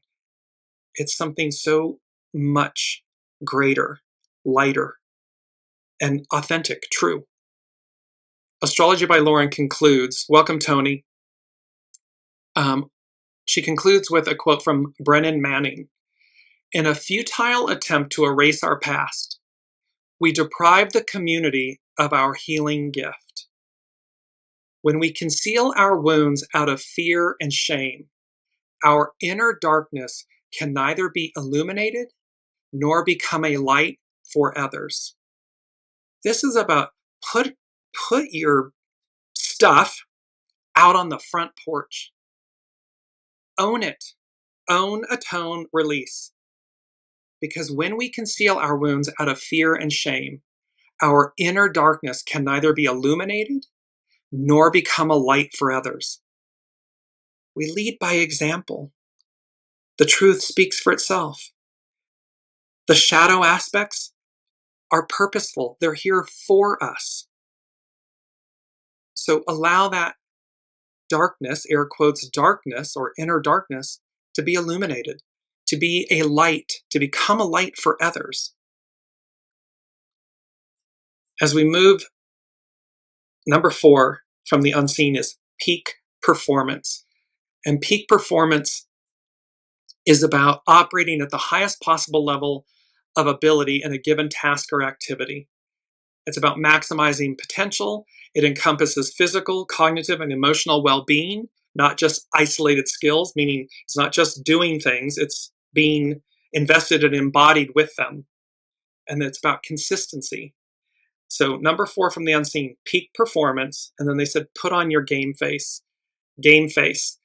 It's something so much greater, lighter, and authentic, true. Astrology by Lauren concludes, welcome Tony. She concludes with a quote from Brennan Manning. In a futile attempt to erase our past, we deprive the community of our healing gift. When we conceal our wounds out of fear and shame, our inner darkness can neither be illuminated nor become a light for others. This is about put your stuff out on the front porch. Own it. Own, atone, release. Because when we conceal our wounds out of fear and shame, our inner darkness can neither be illuminated nor become a light for others. We lead by example. The truth speaks for itself. The shadow aspects are purposeful. They're here for us. So allow that darkness, air quotes, darkness or inner darkness, to be illuminated, to be a light, to become a light for others. As we move, number 4 from the unseen is peak performance. And peak performance is about operating at the highest possible level of ability in a given task or activity. It's about maximizing potential. It encompasses physical, cognitive, and emotional well-being, not just isolated skills, meaning it's not just doing things, it's being invested and embodied with them. And it's about consistency. So number 4 from the unseen, peak performance. And then they said, put on your game face. Game face.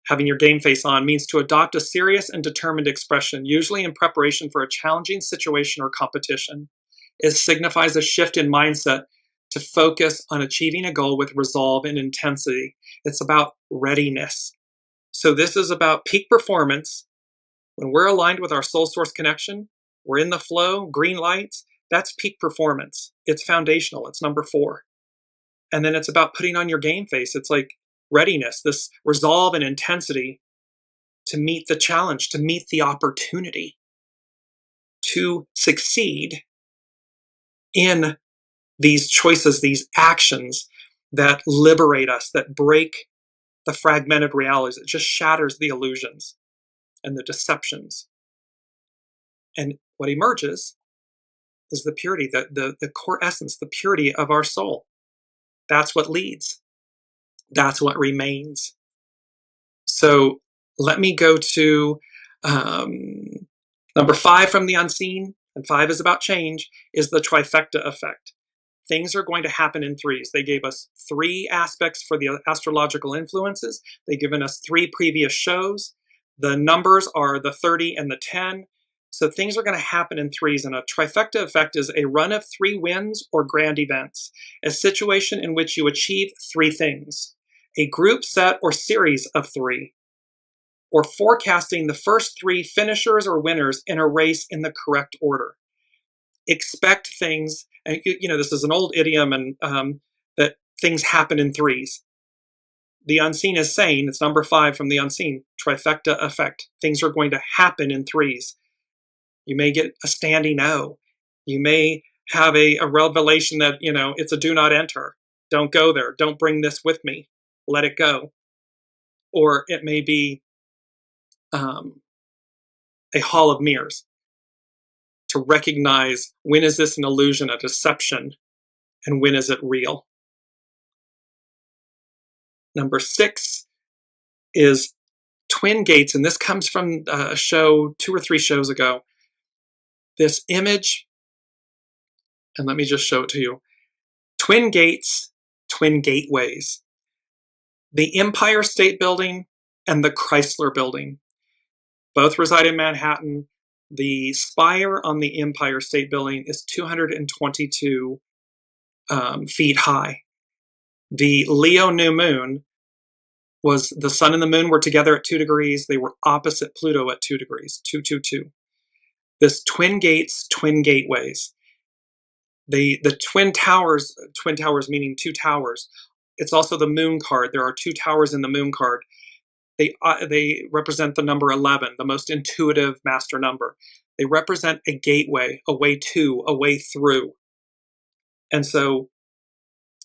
Having your game face on means to adopt a serious and determined expression, usually in preparation for a challenging situation or competition. It signifies a shift in mindset to focus on achieving a goal with resolve and intensity. It's about readiness. So this is about peak performance. When we're aligned with our soul source connection, we're in the flow, green lights, that's peak performance. It's foundational. It's number 4. And then it's about putting on your game face. It's like readiness, this resolve and intensity to meet the challenge, to meet the opportunity, to succeed in these choices, these actions that liberate us, that break the fragmented realities. It just shatters the illusions and the deceptions. And what emerges is the purity, the core essence, the purity of our soul. That's what leads. That's what remains. So let me go to number 5 from the unseen, and 5 is about change, is the trifecta effect. Things are going to happen in threes. They gave us 3 aspects for the astrological influences. They've given us 3 previous shows. The numbers are the 30 and the 10. So things are going to happen in threes, and a trifecta effect is a run of 3 wins or grand events, a situation in which you achieve 3 things, a group, set, or series of 3, or forecasting the first 3 finishers or winners in a race in the correct order. Expect things, and this is an old idiom, and that things happen in threes. The unseen is saying, it's number 5 from the unseen, trifecta effect. Things are going to happen in threes. You may get a standing O. You may have a revelation that, it's a do not enter. Don't go there. Don't bring this with me. Let it go. Or it may be a hall of mirrors. to recognize when is this an illusion, a deception, and when is it real. Number 6 is twin gates, and this comes from a show 2 or 3 shows ago. This image, and let me just show it to you. Twin gates, twin gateways. The Empire State Building and the Chrysler Building. Both reside in Manhattan. The spire on the Empire State Building is 222 feet high. The Leo new moon was, the sun and the moon were together at 2 degrees. They were opposite Pluto at 2 degrees, 222. This twin gates, twin gateways. The twin towers meaning 2 towers. It's also the moon card. There are 2 towers in the moon card. They represent the number 11, the most intuitive master number. They represent a gateway, a way to, a way through. And so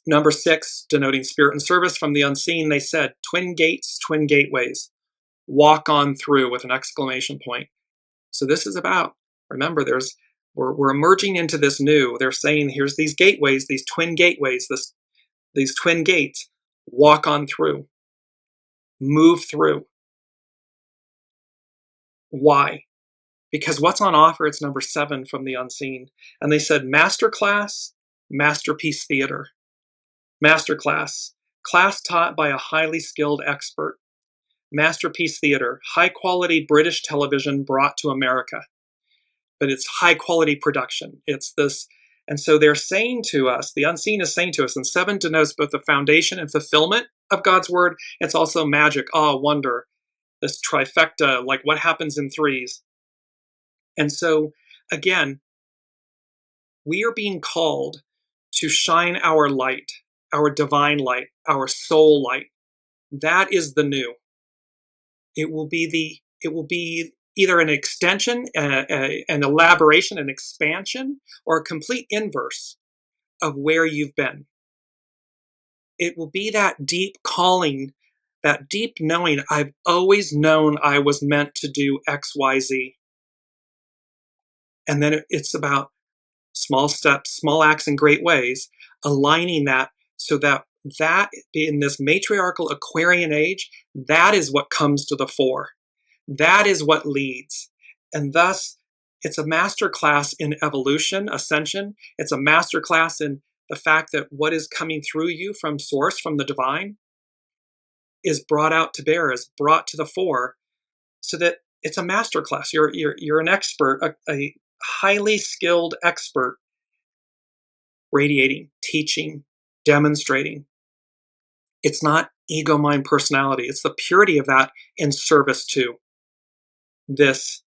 number 6, denoting spirit and service from the unseen, they said, twin gates, twin gateways, walk on through with an exclamation point. So this is about, remember, we're emerging into this new. They're saying, here's these gateways, these twin gateways, these twin gates, walk on through, move through. Why? Because what's on offer, it's number 7 from the unseen. And they said, masterclass, masterpiece theater. Masterclass, class taught by a highly skilled expert. Masterpiece theater, high quality British television brought to America. But it's high quality production. It's this, and so they're saying to us, the unseen is saying to us, and 7 denotes both the foundation and fulfillment of God's word. It's also magic, awe, wonder, this trifecta, like what happens in 3s. And so, again, we are being called to shine our light, our divine light, our soul light. That is the new. It will be either an extension, an elaboration, an expansion, or a complete inverse of where you've been. It will be that deep calling, that deep knowing, I've always known I was meant to do X, Y, Z. And then it's about small steps, small acts in great ways, aligning that so that in this matriarchal Aquarian age, that is what comes to the fore. That is what leads. And thus, it's a masterclass in evolution, ascension. It's a masterclass in the fact that what is coming through you from source, from the divine, is brought out to bear, is brought to the fore, so that it's a masterclass. You're an expert, a highly skilled expert, radiating, teaching, demonstrating. It's not ego, mind, personality. It's the purity of that in service to this,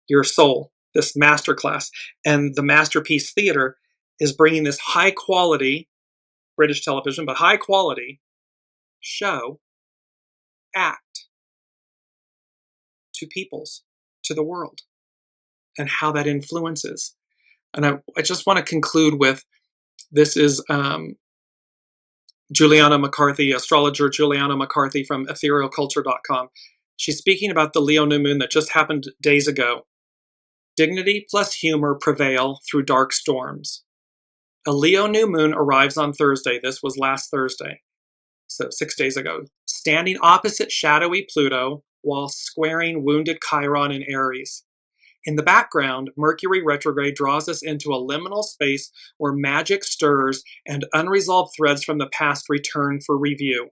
your soul, this masterclass. And the Masterpiece Theater is bringing this high quality, British television, but high quality show, act to peoples, to the world, and how that influences. And I just want to conclude with, this is Juliana McCarthy, astrologer Juliana McCarthy from etherealculture.com. She's speaking about the Leo new moon that just happened days ago. Dignity plus humor prevail through dark storms. A Leo new moon arrives on Thursday. This was last Thursday, so 6 days ago, standing opposite shadowy Pluto while squaring wounded Chiron in Aries. In the background, Mercury retrograde draws us into a liminal space where magic stirs and unresolved threads from the past return for review.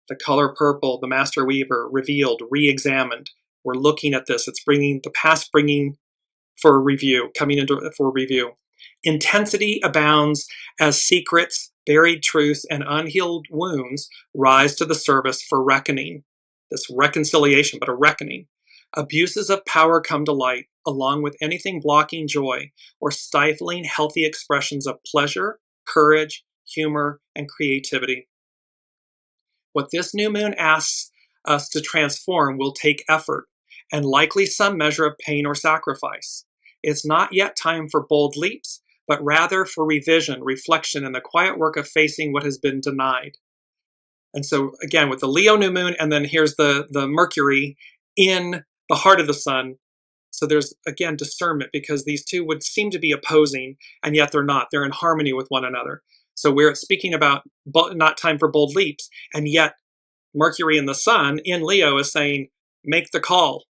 The color purple, the master weaver, revealed, re-examined. We're looking at this. It's bringing the past, for review, coming into for review. Intensity abounds as secrets, buried truths, and unhealed wounds rise to the surface for reckoning. This reconciliation, but a reckoning. Abuses of power come to light, along with anything blocking joy or stifling healthy expressions of pleasure, courage, humor, and creativity. What this new moon asks us to transform will take effort and likely some measure of pain or sacrifice. It's not yet time for bold leaps, but rather for revision, reflection, and the quiet work of facing what has been denied. And so again, with the Leo new moon, and then here's the Mercury in the heart of the sun, So there's, again, discernment, because these two would seem to be opposing, and yet they're not. They're in harmony with one another. So we're speaking about not time for bold leaps, and yet Mercury in the Sun in Leo is saying, make the call,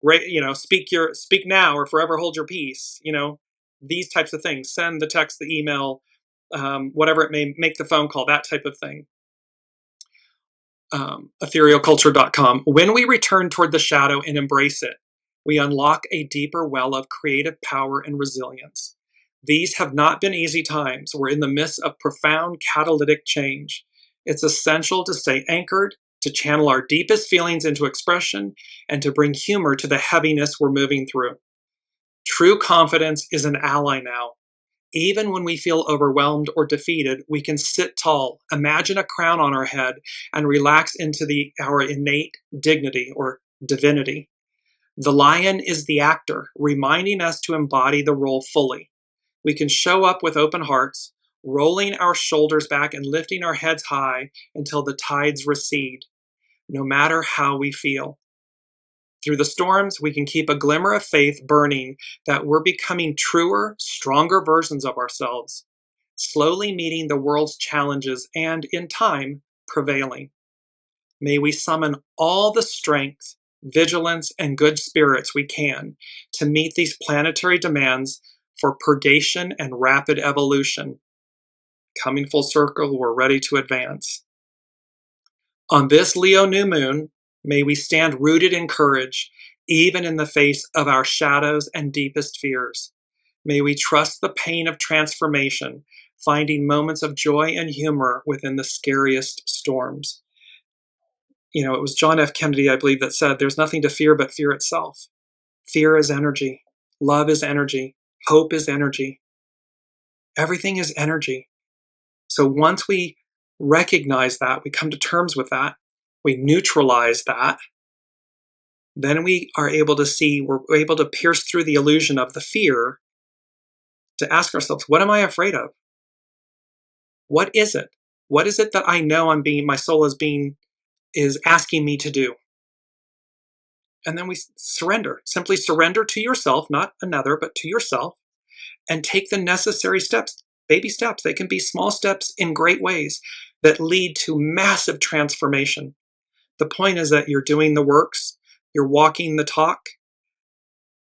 right? Speak now or forever hold your peace. These types of things. Send the text, the email, whatever it may, make the phone call, that type of thing. Etherealculture.com. When we return toward the shadow and embrace it, we unlock a deeper well of creative power and resilience. These have not been easy times. We're in the midst of profound catalytic change. It's essential to stay anchored, to channel our deepest feelings into expression, and to bring humor to the heaviness we're moving through. True confidence is an ally now. Even when we feel overwhelmed or defeated, we can sit tall, imagine a crown on our head, and relax into our innate dignity or divinity. The lion is the actor, reminding us to embody the role fully. We can show up with open hearts, rolling our shoulders back and lifting our heads high until the tides recede, no matter how we feel. Through the storms, we can keep a glimmer of faith burning that we're becoming truer, stronger versions of ourselves, slowly meeting the world's challenges and, in time, prevailing. May we summon all the strength, vigilance, and good spirits we can to meet these planetary demands for purgation and rapid evolution. Coming full circle, we're ready to advance. On this Leo new moon, may we stand rooted in courage, even in the face of our shadows and deepest fears. May we trust the pain of transformation, finding moments of joy and humor within the scariest storms. It was John F. Kennedy, I believe, that said, there's nothing to fear but fear itself. Fear is energy. Love is energy. Hope is energy. Everything is energy. So once we recognize that, we come to terms with that, we neutralize that, then we are able to see, we're able to pierce through the illusion of the fear to ask ourselves, what am I afraid of? What is it? What is it that I know my soul is asking me to do? And then we surrender. Simply surrender to yourself, not another, but to yourself, and take the necessary steps, baby steps. They can be small steps in great ways that lead to massive transformation. The point is that you're doing the works, you're walking the talk,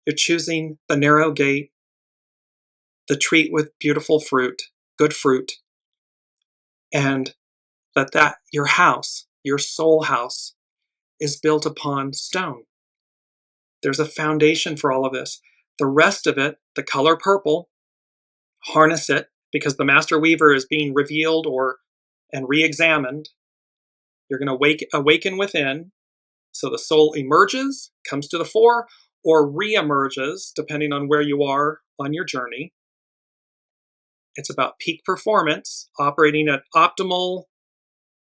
you're choosing the narrow gate, the treat with beautiful fruit, good fruit, and that your house, your soul house, is built upon stone. There's a foundation for all of this. The rest of it, the color purple, harness it, because the master weaver is being revealed and re-examined. You're going to awaken within. So the soul emerges, comes to the fore, or re-emerges, depending on where you are on your journey. It's about peak performance, operating at optimal,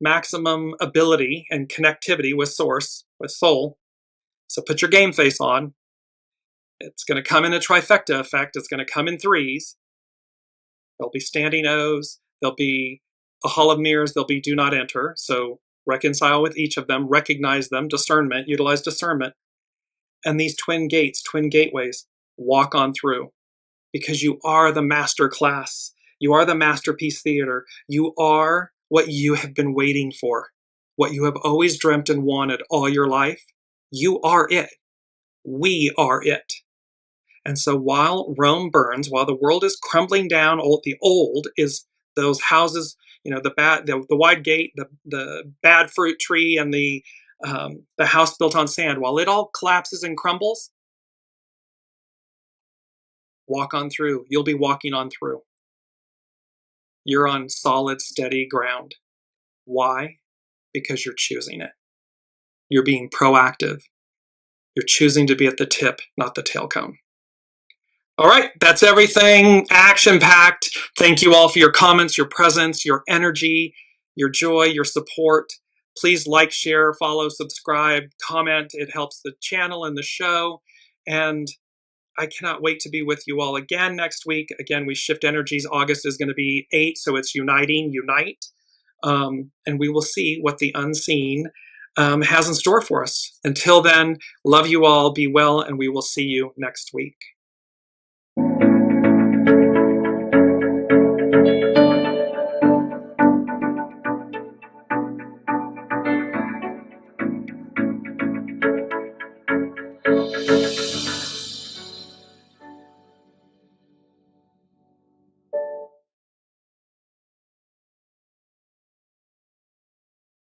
maximum ability and connectivity with source, with soul. So put your game face on. It's going to come in a trifecta effect. It's going to come in threes. There'll be standing O's. There'll be a hall of mirrors. There'll be do not enter. So reconcile with each of them, recognize them, discernment, utilize discernment. And these twin gates, twin gateways, walk on through. Because you are the master class. You are the masterpiece theater. You are what you have been waiting for. What you have always dreamt and wanted all your life. You are it. We are it. And so while Rome burns, while the world is crumbling down, the old is those houses, the wide gate, the bad fruit tree, and the house built on sand. While it all collapses and crumbles, walk on through. You'll be walking on through. You're on solid, steady ground. Why? Because you're choosing it. You're being proactive. You're choosing to be at the tip, not the tail cone. All right, that's everything. Action-packed. Thank you all for your comments, your presence, your energy, your joy, your support. Please like, share, follow, subscribe, comment. It helps the channel and the show. And I cannot wait to be with you all again next week. Again, we shift energies. August is going to be 8, so it's unite. And we will see what the unseen has in store for us. Until then, love you all, be well, and we will see you next week.